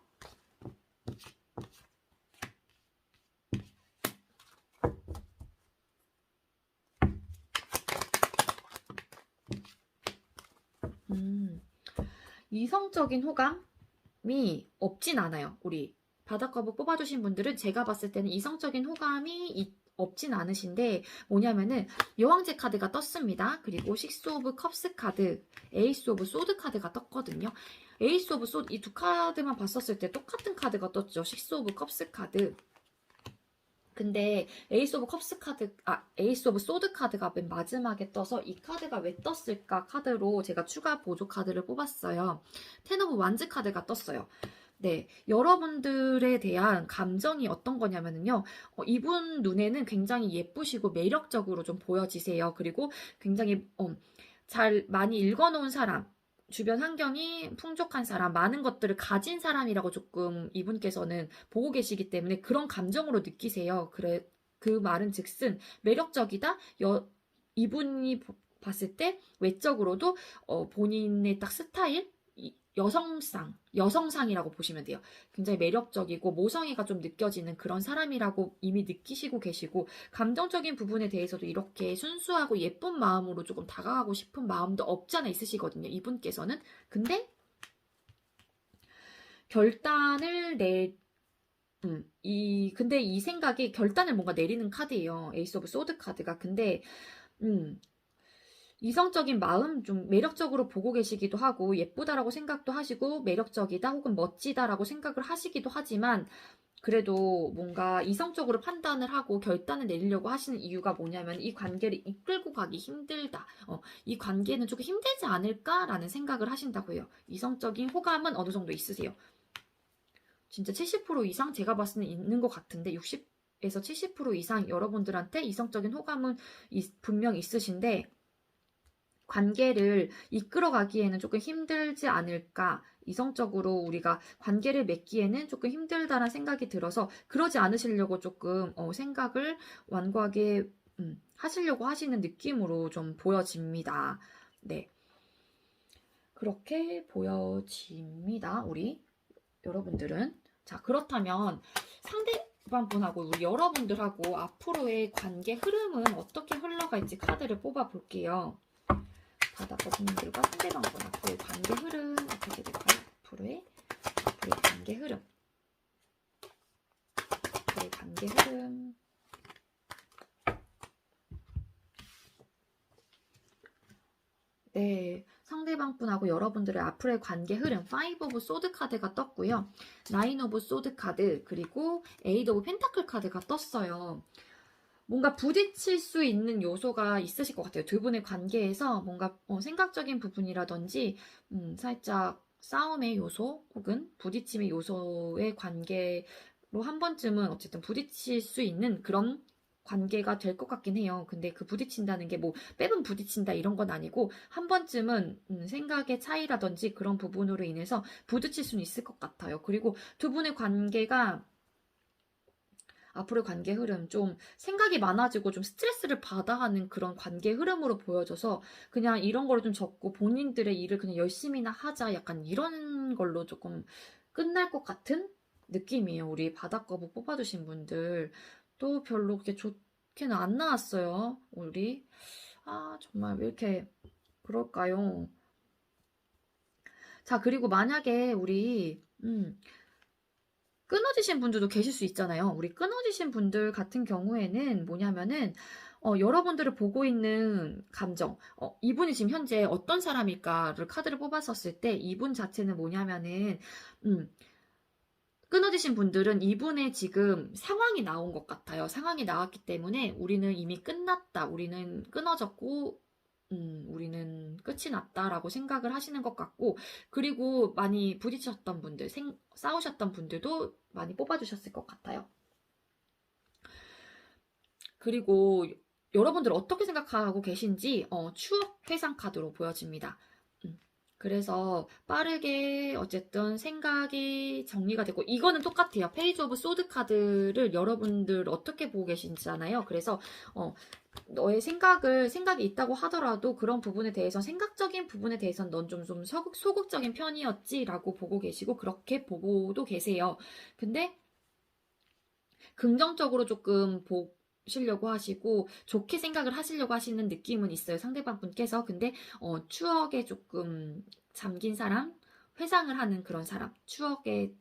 이성적인 호감이 없진 않아요. 우리 바닥거북 뽑아주신 분들은 제가 봤을 때는 이성적인 호감이 없진 않으신데, 뭐냐면은 여왕제 카드가 떴습니다. 그리고 식스 오브 컵스 카드, 에이스 오브 소드 카드가 떴거든요. 에이스 오브 소드 이 두 카드만 봤었을 때 똑같은 카드가 떴죠. 식스 오브 컵스 카드. 근데 에이스 오브 컵스 카드, 에이스 오브 소드 카드가 맨 마지막에 떠서 이 카드가 왜 떴을까 카드로 제가 추가 보조 카드를 뽑았어요. 텐 오브 완즈 카드가 떴어요. 네, 여러분들에 대한 감정이 어떤 거냐면요. 이분 눈에는 굉장히 예쁘시고 매력적으로 좀 보여지세요. 그리고 굉장히 잘 많이 읽어놓은 사람, 주변 환경이 풍족한 사람, 많은 것들을 가진 사람이라고 조금 이분께서는 보고 계시기 때문에 그런 감정으로 느끼세요. 그 말은 즉슨 매력적이다. 이분이 봤을 때 외적으로도 본인의 딱 스타일, 여성상이라고 보시면 돼요. 굉장히 매력적이고 모성애가 좀 느껴지는 그런 사람이라고 이미 느끼시고 계시고, 감정적인 부분에 대해서도 이렇게 순수하고 예쁜 마음으로 조금 다가가고 싶은 마음도 없지 않아 있으시거든요, 이분께서는. 근데 결단을 근데 이 생각이 결단을 뭔가 내리는 카드예요. 에이스 오브 소드 카드가. 근데 이성적인 마음, 좀 매력적으로 보고 계시기도 하고 예쁘다라고 생각도 하시고 매력적이다 혹은 멋지다라고 생각을 하시기도 하지만, 그래도 뭔가 이성적으로 판단을 하고 결단을 내리려고 하시는 이유가 뭐냐면 이 관계를 이끌고 가기 힘들다. 이 관계는 조금 힘들지 않을까라는 생각을 하신다고 해요. 이성적인 호감은 어느 정도 있으세요. 진짜 70% 이상 제가 봤을 때는 있는 것 같은데, 60에서 70% 이상 여러분들한테 이성적인 호감은 분명 있으신데, 관계를 이끌어가기에는 조금 힘들지 않을까, 이성적으로 우리가 관계를 맺기에는 조금 힘들다는 생각이 들어서 그러지 않으시려고 조금 생각을 완고하게 하시려고 하시는 느낌으로 좀 보여집니다. 네, 그렇게 보여집니다. 우리 여러분들은. 자, 그렇다면 상대방 분하고 우리 여러분들하고 앞으로의 관계 흐름은 어떻게 흘러갈지 카드를 뽑아 볼게요. 바다거북님들과 상대방분 앞으로의 관계 흐름 어떻게 될까요? 앞으로의 관계 흐름. 앞으로의 관계 흐름. 네, 상대방분하고 여러분들의 앞으로의 관계 흐름, 5 오브 소드 카드가 떴고요. 9 오브 소드 카드, 그리고 8 오브 펜타클 카드가 떴어요. 뭔가 부딪힐 수 있는 요소가 있으실 것 같아요. 두 분의 관계에서 뭔가 생각적인 부분이라든지 살짝 싸움의 요소 혹은 부딪힘의 요소의 관계로 한 번쯤은 어쨌든 부딪힐 수 있는 그런 관계가 될 것 같긴 해요. 근데 그 부딪힌다는 게 뭐 빼분 부딪힌다 이런 건 아니고, 한 번쯤은 생각의 차이라든지 그런 부분으로 인해서 부딪힐 수는 있을 것 같아요. 그리고 두 분의 관계가 앞으로의 관계 흐름, 좀 생각이 많아지고 좀 스트레스를 받아 하는 그런 관계 흐름으로 보여져서 그냥 이런 걸 좀 적고 본인들의 일을 그냥 열심히나 하자, 약간 이런 걸로 조금 끝날 것 같은 느낌이에요. 우리 바닷거북 뽑아주신 분들 또 별로 그렇게 좋게는 안 나왔어요. 우리 정말 왜 이렇게 그럴까요? 자, 그리고 만약에 우리 끊어지신 분들도 계실 수 있잖아요. 우리 끊어지신 분들 같은 경우에는 뭐냐면은 여러분들을 보고 있는 감정, 이분이 지금 현재 어떤 사람일까를 카드를 뽑았었을 때 이분 자체는 뭐냐면은 끊어지신 분들은 이분의 지금 상황이 나온 것 같아요. 상황이 나왔기 때문에 우리는 이미 끝났다, 우리는 끊어졌고 우리는 끝이 났다라고 생각을 하시는 것 같고, 그리고 많이 부딪혔던 분들, 싸우셨던 분들도 많이 뽑아주셨을 것 같아요. 그리고 여러분들 어떻게 생각하고 계신지 추억 회상 카드로 보여집니다. 그래서 빠르게 어쨌든 생각이 정리가 되고, 이거는 똑같아요. 페이지 오브 소드 카드를 여러분들 어떻게 보고 계신지잖아요. 그래서 너의 생각이 있다고 하더라도 그런 부분에 대해서, 생각적인 부분에 대해서는 넌 좀 소극적인 편이었지라고 보고 계시고 그렇게 보고도 계세요. 근데 긍정적으로 조금 보시려고 하시고 좋게 생각을 하시려고 하시는 느낌은 있어요, 상대방 분께서. 근데 추억에 조금 잠긴 사람, 회상을 하는 그런 사람, 추억을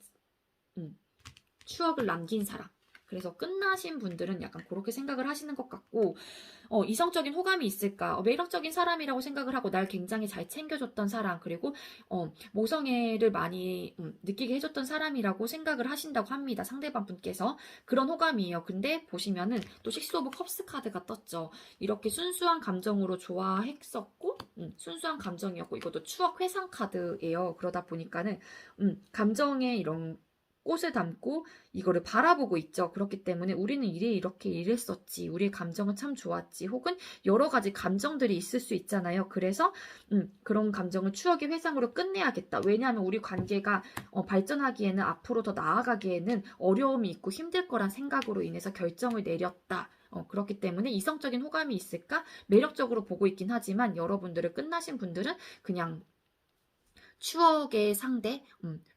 남긴 사람, 그래서 끝나신 분들은 약간 그렇게 생각을 하시는 것 같고, 이성적인 호감이 있을까? 매력적인 사람이라고 생각을 하고 날 굉장히 잘 챙겨줬던 사람, 그리고 모성애를 많이 느끼게 해줬던 사람이라고 생각을 하신다고 합니다. 상대방 분께서. 그런 호감이에요. 근데 보시면은 또 식스 오브 컵스 카드가 떴죠. 이렇게 순수한 감정으로 좋아했었고, 순수한 감정이었고, 이것도 추억 회상 카드예요. 그러다 보니까는 감정에 이런 꽃을 담고 이거를 바라보고 있죠. 그렇기 때문에 우리는 이렇게 이랬었지. 우리의 감정은 참 좋았지. 혹은 여러 가지 감정들이 있을 수 있잖아요. 그래서 그런 감정을 추억의 회상으로 끝내야겠다. 왜냐하면 우리 관계가 발전하기에는 앞으로 더 나아가기에는 어려움이 있고 힘들 거란 생각으로 인해서 결정을 내렸다. 그렇기 때문에 이성적인 호감이 있을까? 매력적으로 보고 있긴 하지만 여러분들을 끝나신 분들은 그냥 추억의 상대,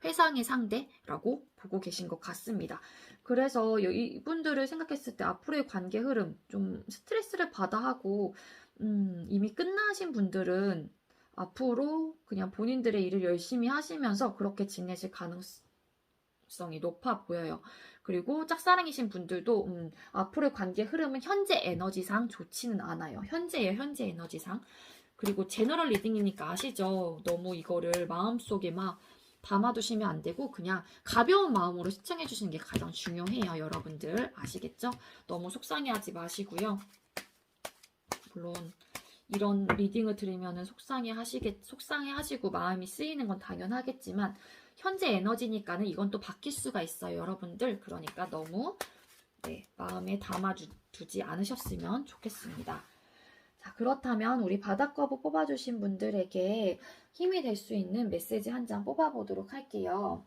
회상의 상대라고 보고 계신 것 같습니다. 그래서 이분들을 생각했을 때 앞으로의 관계 흐름, 좀 스트레스를 받아 하고, 이미 끝나신 분들은 앞으로 그냥 본인들의 일을 열심히 하시면서 그렇게 지내실 가능성이 높아 보여요. 그리고 짝사랑이신 분들도 앞으로의 관계 흐름은 현재 에너지상 좋지는 않아요. 현재 에너지상. 그리고 제너럴 리딩이니까 아시죠? 너무 이거를 마음속에 막 담아두시면 안 되고 그냥 가벼운 마음으로 시청해 주시는 게 가장 중요해요. 여러분들 아시겠죠? 너무 속상해하지 마시고요. 물론 이런 리딩을 들으면 속상해 하시고 마음이 쓰이는 건 당연하겠지만 현재 에너지니까는 이건 또 바뀔 수가 있어요. 여러분들 그러니까 너무 마음에 담아두지 않으셨으면 좋겠습니다. 자, 그렇다면 우리 바닥거부 뽑아주신 분들에게 힘이 될 수 있는 메시지 한 장 뽑아보도록 할게요.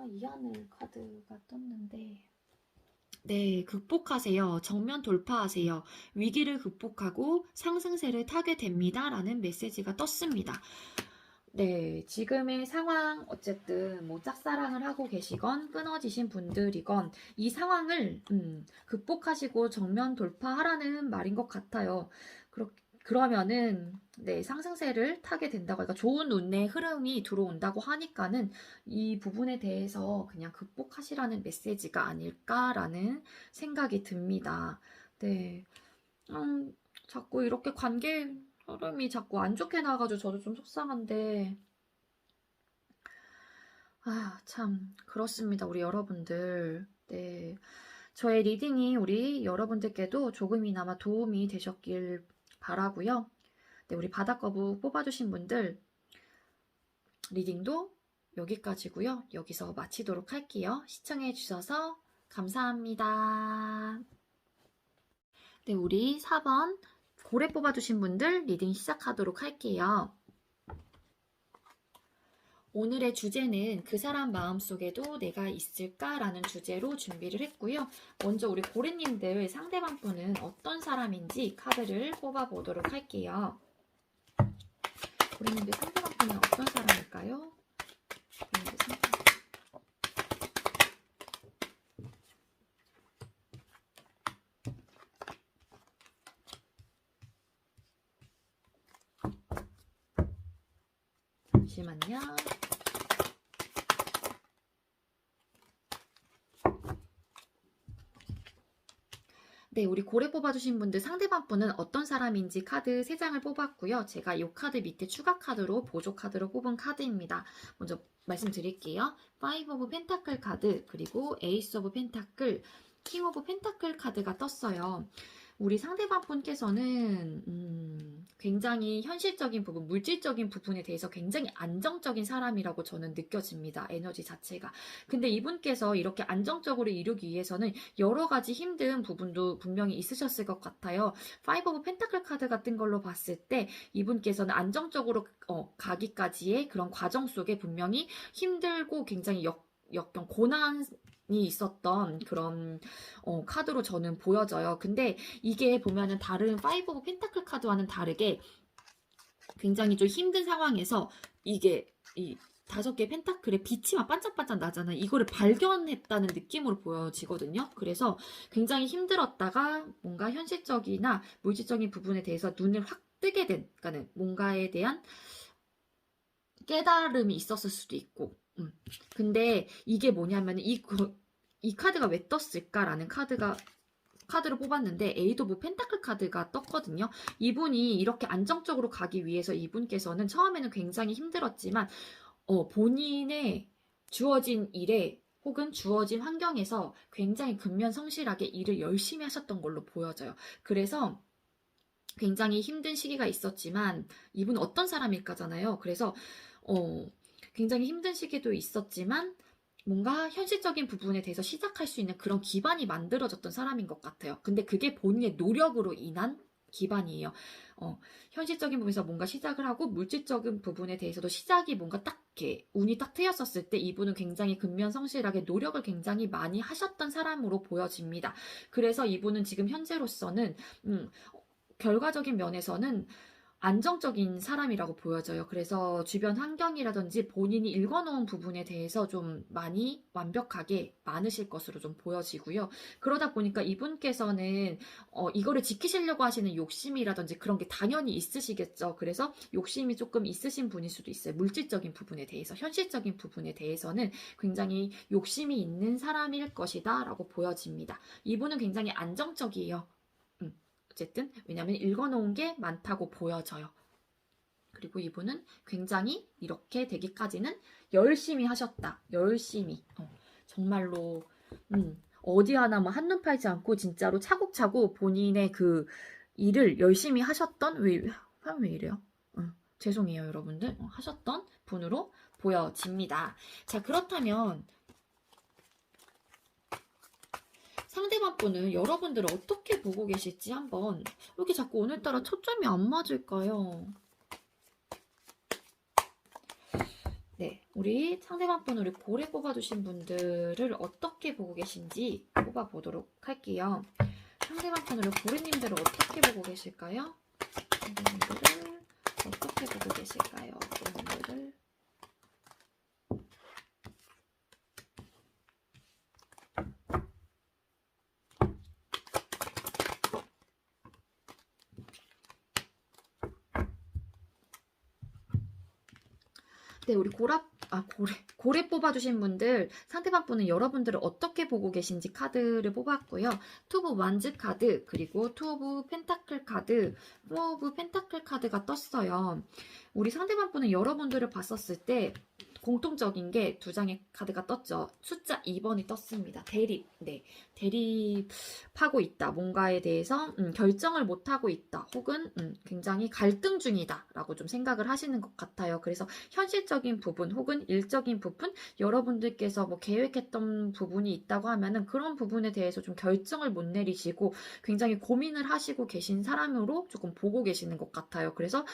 이 하늘 카드가 떴는데 네, 극복하세요. 정면 돌파하세요. 위기를 극복하고 상승세를 타게 됩니다. 라는 메시지가 떴습니다. 네, 지금의 상황 어쨌든 뭐 짝사랑을 하고 계시건 끊어지신 분들이건 이 상황을 극복하시고 정면 돌파하라는 말인 것 같아요. 그러면은 네, 상승세를 타게 된다고 그러니까 좋은 운의 흐름이 들어온다고 하니까는 이 부분에 대해서 그냥 극복하시라는 메시지가 아닐까라는 생각이 듭니다. 네, 자꾸 이렇게 관계 흐름이 자꾸 안 좋게 나와가지고 저도 좀 속상한데 참 그렇습니다. 우리 여러분들 네 저의 리딩이 우리 여러분들께도 조금이나마 도움이 되셨길 바라고요. 네 우리 바닥거부 뽑아주신 분들 리딩도 여기까지고요. 여기서 마치도록 할게요. 시청해 주셔서 감사합니다. 네 우리 4번 고래 뽑아주신 분들 리딩 시작하도록 할게요. 오늘의 주제는 그 사람 마음속에도 내가 있을까라는 주제로 준비를 했고요. 먼저 우리 고래님들 상대방 분은 어떤 사람인지 카드를 뽑아보도록 할게요. 고래님들 상대방 분은 어떤 사람일까요? 잠시만요. 네, 우리 고래 뽑아주신 분들 상대방 분은 어떤 사람인지 카드 3장을 뽑았고요. 제가 이 카드 밑에 추가 카드로 보조 카드로 뽑은 카드입니다. 먼저 말씀드릴게요. 5 오브 펜타클 카드, 그리고 에이스 오브 펜타클, 킹 오브 펜타클 카드가 떴어요. 우리 상대방 분께서는 굉장히 현실적인 부분, 물질적인 부분에 대해서 굉장히 안정적인 사람이라고 저는 느껴집니다. 에너지 자체가. 근데 이분께서 이렇게 안정적으로 이루기 위해서는 여러 가지 힘든 부분도 분명히 있으셨을 것 같아요. 5 오브 펜타클 카드 같은 걸로 봤을 때 이분께서는 안정적으로 가기까지의 그런 과정 속에 분명히 힘들고 굉장히 역경 고난이 있었던 그런 카드로 저는 보여져요. 근데 이게 보면은 다른 5 오브 펜타클 카드와는 다르게 굉장히 좀 힘든 상황에서 이게 이 5개 펜타클의 빛이 막 반짝반짝 나잖아요. 이거를 발견했다는 느낌으로 보여지거든요. 그래서 굉장히 힘들었다가 뭔가 현실적이나 물질적인 부분에 대해서 눈을 확 뜨게 된, 그러니까 뭔가에 대한 깨달음이 있었을 수도 있고 근데 이게 뭐냐면 이 카드가 왜 떴을까라는 카드를 뽑았는데 에이드 오브 펜타클 카드가 떴거든요. 이분이 이렇게 안정적으로 가기 위해서 이분께서는 처음에는 굉장히 힘들었지만 본인의 주어진 일에 혹은 주어진 환경에서 굉장히 근면성실하게 일을 열심히 하셨던 걸로 보여져요. 그래서 굉장히 힘든 시기가 있었지만 이분은 어떤 사람일까잖아요. 그래서 굉장히 힘든 시기도 있었지만 뭔가 현실적인 부분에 대해서 시작할 수 있는 그런 기반이 만들어졌던 사람인 것 같아요. 근데 그게 본인의 노력으로 인한 기반이에요. 현실적인 부분에서 뭔가 시작을 하고 물질적인 부분에 대해서도 시작이 뭔가 딱 이렇게 운이 딱 트였었을 때 이분은 굉장히 근면성실하게 노력을 굉장히 많이 하셨던 사람으로 보여집니다. 그래서 이분은 지금 현재로서는 결과적인 면에서는 안정적인 사람이라고 보여져요. 그래서 주변 환경이라든지 본인이 읽어놓은 부분에 대해서 좀 많이 완벽하게 많으실 것으로 좀 보여지고요. 그러다 보니까 이분께서는 이거를 지키시려고 하시는 욕심이라든지 그런 게 당연히 있으시겠죠. 그래서 욕심이 조금 있으신 분일 수도 있어요. 물질적인 부분에 대해서, 현실적인 부분에 대해서는 굉장히 욕심이 있는 사람일 것이다 라고 보여집니다. 이분은 굉장히 안정적이에요. 어쨌든 왜냐하면 읽어놓은 게 많다고 보여져요. 그리고 이분은 굉장히 이렇게 되기까지는 열심히 하셨다. 열심히 정말로 어디 하나 뭐 한눈 팔지 않고 진짜로 차곡차곡 본인의 그 일을 열심히 하셨던 왜 이래요? 죄송해요 여러분들. 하셨던 분으로 보여집니다. 자 그렇다면 상대방 분은 여러분들을 어떻게 보고 계실지 한번. 왜 이렇게 자꾸 오늘따라 초점이 안 맞을까요? 네, 우리 상대방 분 우리 고래 뽑아주신 분들을 어떻게 보고 계신지 뽑아보도록 할게요. 상대방 분으로 고래님들을 어떻게 보고 계실까요? 고래님들을 어떻게 보고 계실까요? 고래님들을 네, 우리 고래 뽑아주신 분들, 상대방 분은 여러분들을 어떻게 보고 계신지 카드를 뽑았고요. 투 오브 완즈 카드, 그리고 투 오브 펜타클 카드, 포 오브 펜타클 카드가 떴어요. 우리 상대방 분은 여러분들을 봤었을 때 공통적인 게 두 장의 카드가 떴죠. 숫자 2번이 떴습니다. 대립. 네. 대립하고 있다. 뭔가에 대해서 결정을 못하고 있다. 혹은 굉장히 갈등 중이다. 라고 좀 생각을 하시는 것 같아요. 그래서 현실적인 부분 혹은 일적인 부분 여러분들께서 뭐 계획했던 부분이 있다고 하면은 그런 부분에 대해서 좀 결정을 못 내리시고 굉장히 고민을 하시고 계신 사람으로 조금 보고 계시는 것 같아요. 그래서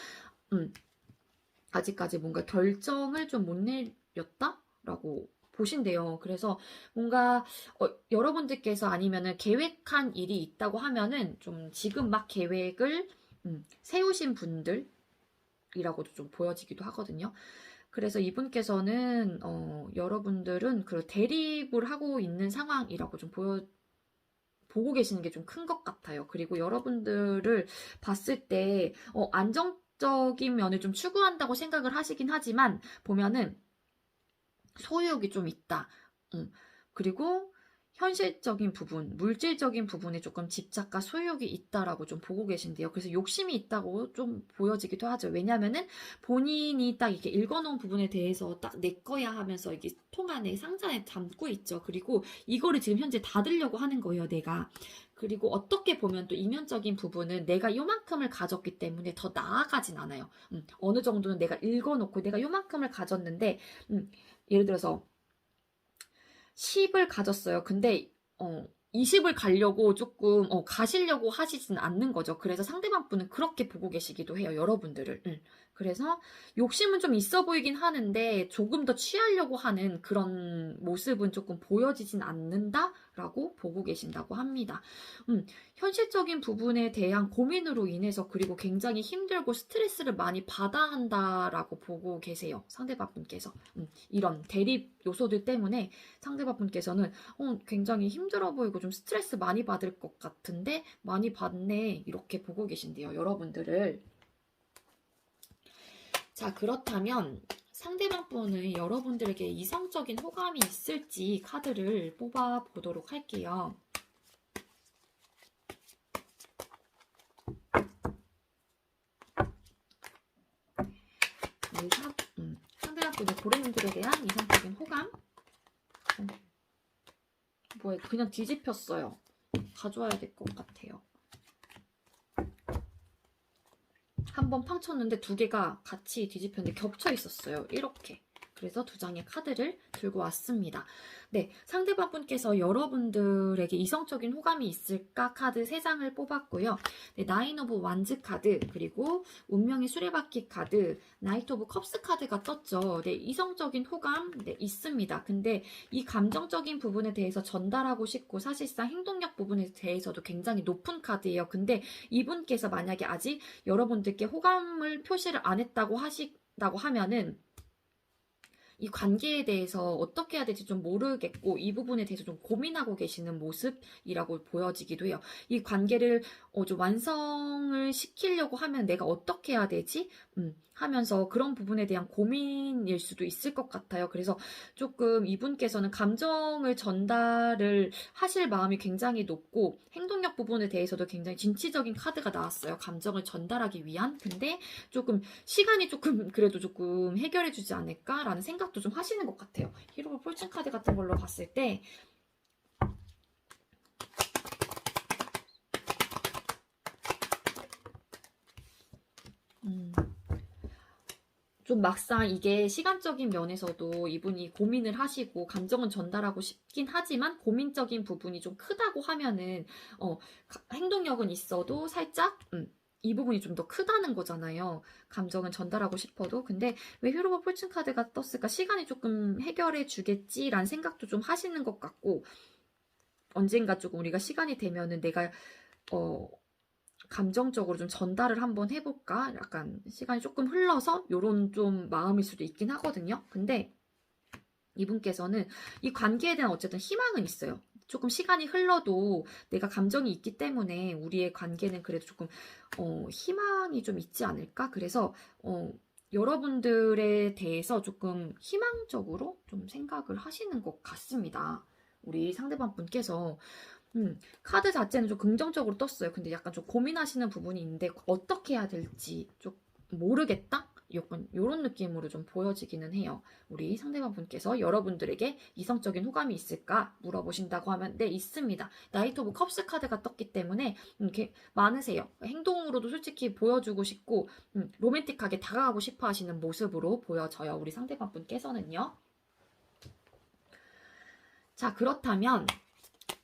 아직까지 뭔가 결정을 좀 못 내렸다라고 보신대요. 그래서 뭔가 여러분들께서 아니면은 계획한 일이 있다고 하면은 좀 지금 막 계획을 세우신 분들이라고도 좀 보여지기도 하거든요. 그래서 이분께서는 여러분들은 그 대립을 하고 있는 상황이라고 좀 보고 계시는 게 좀 큰 것 같아요. 그리고 여러분들을 봤을 때 안정적인 면을 좀 추구한다고 생각을 하시긴 하지만 보면은 소유욕이 좀 있다. 그리고 현실적인 부분, 물질적인 부분에 조금 집착과 소유욕이 있다라고 좀 보고 계신데요. 그래서 욕심이 있다고 좀 보여지기도 하죠. 왜냐면은 본인이 딱 이렇게 읽어놓은 부분에 대해서 딱 내 거야 하면서 이게 통 안에 상자 안에 담고 있죠. 그리고 이거를 지금 현재 닫으려고 하는 거예요, 내가. 그리고 어떻게 보면 또 이면적인 부분은 내가 요만큼을 가졌기 때문에 더 나아가진 않아요. 어느 정도는 내가 읽어놓고 내가 요만큼을 가졌는데 예를 들어서 10을 가졌어요. 근데 20을 가려고 조금 가시려고 하시진 않는 거죠. 그래서 상대방 분은 그렇게 보고 계시기도 해요. 여러분들을. 그래서 욕심은 좀 있어 보이긴 하는데 조금 더 취하려고 하는 그런 모습은 조금 보여지진 않는다라고 보고 계신다고 합니다. 현실적인 부분에 대한 고민으로 인해서 그리고 굉장히 힘들고 스트레스를 많이 받아 한다라고 보고 계세요. 상대방 분께서. 이런 대립 요소들 때문에 상대방 분께서는 굉장히 힘들어 보이고 좀 스트레스 많이 받을 것 같은데 많이 받네 이렇게 보고 계신데요. 여러분들을. 자 그렇다면 상대방 분은 여러분들에게 이성적인 호감이 있을지 카드를 뽑아 보도록 할게요. 상대방 분의 고래님들에 대한 이성적인 호감. 뭐야, 그냥 뒤집혔어요. 가져와야 될 것 같아요. 한 번 팡 쳤는데 두 개가 같이 뒤집혔는데 겹쳐 있었어요. 이렇게. 그래서 두 장의 카드를 들고 왔습니다. 네, 상대방 분께서 여러분들에게 이성적인 호감이 있을까 카드 3장을 뽑았고요. 네, 나인 오브 완즈 카드, 그리고 운명의 수레바퀴 카드, 나이트 오브 컵스 카드가 떴죠. 네, 이성적인 호감 네, 있습니다. 근데 이 감정적인 부분에 대해서 전달하고 싶고 사실상 행동력 부분에 대해서도 굉장히 높은 카드예요. 근데 이분께서 만약에 아직 여러분들께 호감을 표시를 안 했다고 하면은 이 관계에 대해서 어떻게 해야 될지 좀 모르겠고 이 부분에 대해서 좀 고민하고 계시는 모습이라고 보여지기도 해요. 이 관계를 좀 완성을 시키려고 하면 내가 어떻게 해야 되지? 하면서 그런 부분에 대한 고민일 수도 있을 것 같아요. 그래서 조금 이분께서는 감정을 전달을 하실 마음이 굉장히 높고 행동력 부분에 대해서도 굉장히 진취적인 카드가 나왔어요. 감정을 전달하기 위한. 근데 조금 시간이 그래도 조금 해결해 주지 않을까라는 생각도 좀 하시는 것 같아요. 히로 오브 폴춘 카드 같은 걸로 봤을 때 좀 막상 이게 시간적인 면에서도 이분이 고민을 하시고 감정은 전달하고 싶긴 하지만 고민적인 부분이 좀 크다고 하면은 행동력은 있어도 살짝 이 부분이 좀 더 크다는 거잖아요. 감정은 전달하고 싶어도. 근데 왜 히로 오브 폴춘 카드가 떴을까? 시간이 조금 해결해 주겠지라는 생각도 좀 하시는 것 같고 언젠가 조금 우리가 시간이 되면은 내가 감정적으로 좀 전달을 한번 해볼까? 약간 시간이 조금 흘러서 요런 좀 마음일 수도 있긴 하거든요. 근데 이분께서는 이 관계에 대한 어쨌든 희망은 있어요. 조금 시간이 흘러도 내가 감정이 있기 때문에 우리의 관계는 그래도 조금 희망이 좀 있지 않을까? 그래서 여러분들에 대해서 조금 희망적으로 좀 생각을 하시는 것 같습니다. 우리 상대방 분께서 카드 자체는 좀 긍정적으로 떴어요. 근데 약간 좀 고민하시는 부분이 있는데 어떻게 해야 될지 좀 모르겠다? 약간 이런 느낌으로 좀 보여지기는 해요. 우리 상대방 분께서 여러분들에게 이성적인 호감이 있을까 물어보신다고 하면 네, 있습니다. 나이트 오브 컵스 카드가 떴기 때문에 이렇게 많으세요. 행동으로도 솔직히 보여주고 싶고 로맨틱하게 다가가고 싶어 하시는 모습으로 보여져요. 우리 상대방 분께서는요. 자, 그렇다면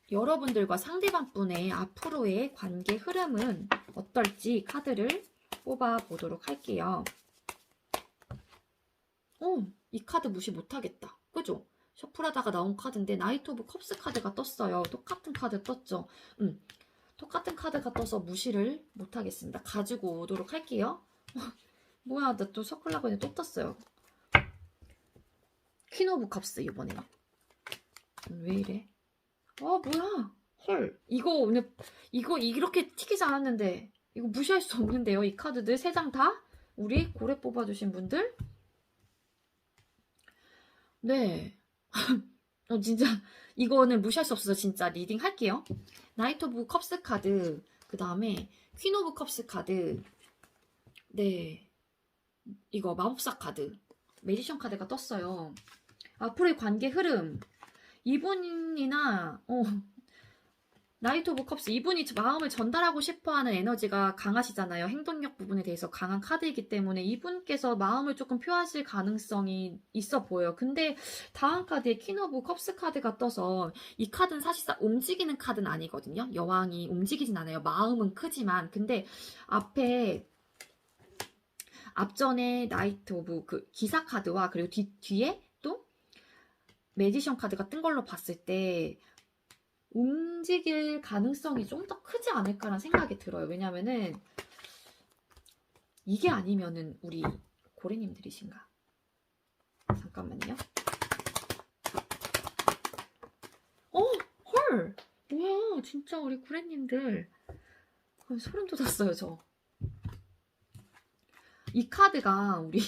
여러분들과 상대방 분의 앞으로의 관계 흐름은 어떨지 카드를 뽑아 보도록 할게요. 이 카드 무시 못하겠다. 그죠? 셔플하다가 나온 카드인데 나이트 오브 컵스 카드가 떴어요. 똑같은 카드 떴죠? 똑같은 카드가 떠서 무시를 못하겠습니다. 가지고 오도록 할게요. 뭐야, 나 또 셔플하고 있는데 또 떴어요. 퀸 오브 컵스 이번에는. 왜 이래? 뭐야? 헐, 이거 오늘 이거 이렇게 튀기지 않았는데 이거 무시할 수 없는데요. 이 카드들 3장 다 우리 고래 뽑아주신 분들 네 진짜 이거는 무시할 수 없어서 진짜 리딩 할게요. 나이트 오브 컵스 카드 그 다음에 퀸 오브 컵스 카드 네 이거 마법사 카드 매지션 카드가 떴어요. 앞으로의 관계 흐름 이분이나 나이트 오브 컵스 이분이 마음을 전달하고 싶어하는 에너지가 강하시잖아요. 행동력 부분에 대해서 강한 카드이기 때문에 이분께서 마음을 조금 표하실 가능성이 있어 보여요. 근데 다음 카드에 퀸 오브 컵스 카드가 떠서 이 카드는 사실상 움직이는 카드는 아니거든요. 여왕이 움직이진 않아요. 마음은 크지만 근데 앞전에 나이트 오브 그 기사 카드와 그리고 뒤에 또 매지션 카드가 뜬 걸로 봤을 때 움직일 가능성이 좀 더 크지 않을까라는 생각이 들어요. 왜냐면은 이게 아니면은 우리 고래님들이신가? 잠깐만요. 헐! 뭐야, 진짜 우리 고래님들. 소름 돋았어요, 저. 이 카드가 우리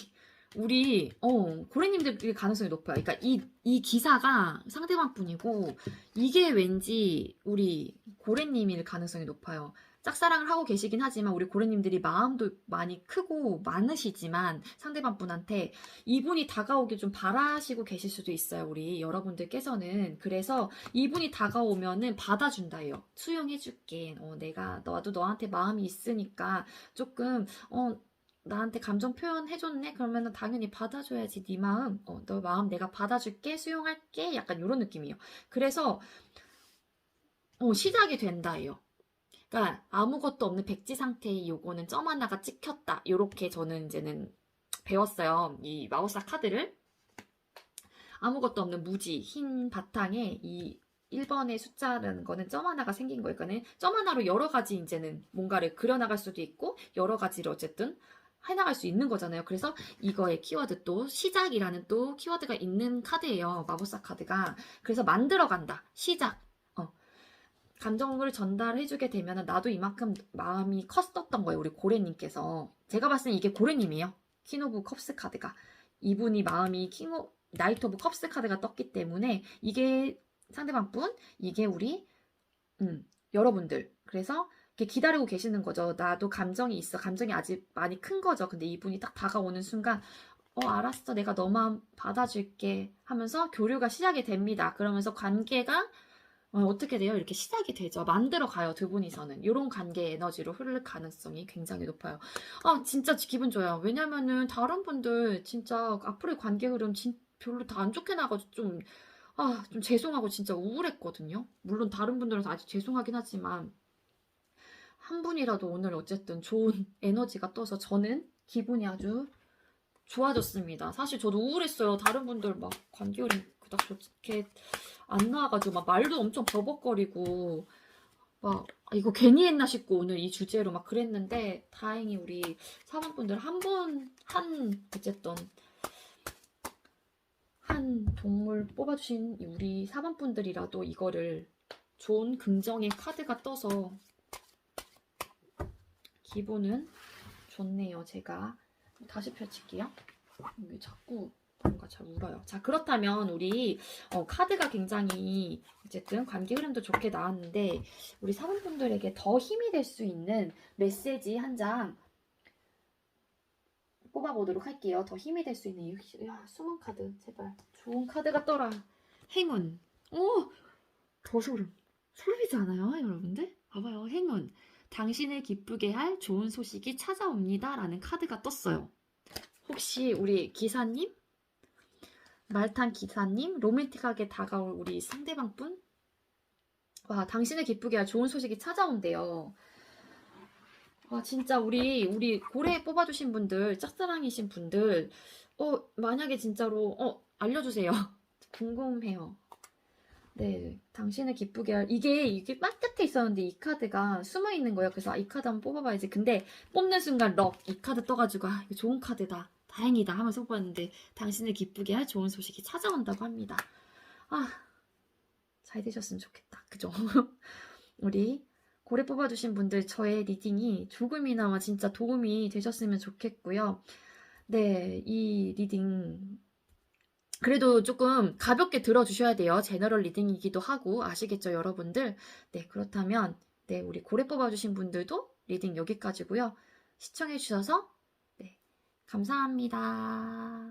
고래님들일 가능성이 높아요. 그러니까 이 기사가 상대방 분이고, 이게 왠지 우리 고래님일 가능성이 높아요. 짝사랑을 하고 계시긴 하지만, 우리 고래님들이 마음도 많이 크고 많으시지만, 상대방 분한테 이분이 다가오길 좀 바라시고 계실 수도 있어요. 우리 여러분들께서는. 그래서 이분이 다가오면은 받아준다요. 수용해줄게. 나도 너한테 마음이 있으니까 조금, 나한테 감정 표현해줬네? 그러면은 당연히 받아줘야지. 네 마음, 너 마음 내가 받아줄게, 수용할게. 약간 이런 느낌이에요. 그래서 시작이 된다예요. 그러니까 아무것도 없는 백지 상태의 요거는 점 하나가 찍혔다. 요렇게 저는 이제는 배웠어요. 이 마우사 카드를. 아무것도 없는 무지, 흰 바탕에 이 1번의 숫자라는 거는 점 하나가 생긴 거예요. 그러니까 점 하나로 여러 가지 이제는 뭔가를 그려나갈 수도 있고, 여러 가지를 어쨌든 해나갈 수 있는 거잖아요. 그래서 이거의 키워드 또 시작이라는 또 키워드가 있는 카드예요. 마법사 카드가. 그래서 만들어간다. 시작. 감정을 전달해주게 되면 나도 이만큼 마음이 컸었던 거예요. 우리 고래님께서. 제가 봤을 땐 이게 고래님이에요. 퀸 오브 컵스 카드가. 이분이 마음이 나이트 오브 컵스 카드가 떴기 때문에 이게 상대방 분, 이게 우리 여러분들. 그래서 이렇게 기다리고 계시는 거죠. 나도 감정이 있어. 감정이 아직 많이 큰 거죠. 근데 이분이 딱 다가오는 순간 알았어. 내가 너 마음 받아줄게 하면서 교류가 시작이 됩니다. 그러면서 관계가 어떻게 돼요? 이렇게 시작이 되죠. 만들어 가요, 두 분이서는. 이런 관계 에너지로 흐를 가능성이 굉장히 높아요. 진짜 기분 좋아요. 왜냐면은 다른 분들 진짜 앞으로의 관계 흐름 별로 다 안 좋게 나가지고 좀 죄송하고 진짜 우울했거든요. 물론 다른 분들은 아직 죄송하긴 하지만 한 분이라도 오늘 어쨌든 좋은 에너지가 떠서 저는 기분이 아주 좋아졌습니다. 사실 저도 우울했어요. 다른 분들 막 관계 흐름 그닥 좋게 안 나와가지고 막 말도 엄청 버벅거리고 막 이거 괜히 했나 싶고 오늘 이 주제로 막 그랬는데 다행히 우리 사원분들 어쨌든 한 동물 뽑아주신 우리 사원분들이라도 이거를 좋은 긍정의 카드가 떠서 기분은 좋네요. 제가 다시 펼칠게요. 이게 자꾸 뭔가 잘 울어요. 자, 그렇다면 우리 카드가 굉장히 어쨌든 관계 흐름도 좋게 나왔는데 우리 사원분들에게 더 힘이 될 수 있는 메시지 한 장 뽑아보도록 할게요. 더 힘이 될 수 있는 숨은 카드 제발 좋은 카드가 떠라. 행운. 더 소름이지 않아요, 여러분들? 봐봐요. 행운. 당신을 기쁘게 할 좋은 소식이 찾아옵니다. 라는 카드가 떴어요. 혹시 우리 기사님? 말탄 기사님? 로맨틱하게 다가올 우리 상대방 분? 와, 당신을 기쁘게 할 좋은 소식이 찾아온대요. 와, 진짜 우리 고래 뽑아주신 분들, 짝사랑이신 분들, 만약에 진짜로, 알려주세요. 궁금해요. 네, 당신을 기쁘게 할, 이게 맨 끝에 있었는데 이 카드가 숨어 있는 거예요. 그래서 이 카드 한번 뽑아봐야지. 근데 뽑는 순간 이 카드 떠가지고, 이거 좋은 카드다. 다행이다 하면서 뽑았는데 당신을 기쁘게 할 좋은 소식이 찾아온다고 합니다. 잘 되셨으면 좋겠다. 그죠? 우리 고래 뽑아주신 분들 저의 리딩이 조금이나마 진짜 도움이 되셨으면 좋겠고요. 네, 이 리딩 그래도 조금 가볍게 들어주셔야 돼요. 제너럴 리딩이기도 하고 아시겠죠, 여러분들? 네, 그렇다면 네, 우리 고래 뽑아주신 분들도 리딩 여기까지고요. 시청해주셔서 네, 감사합니다.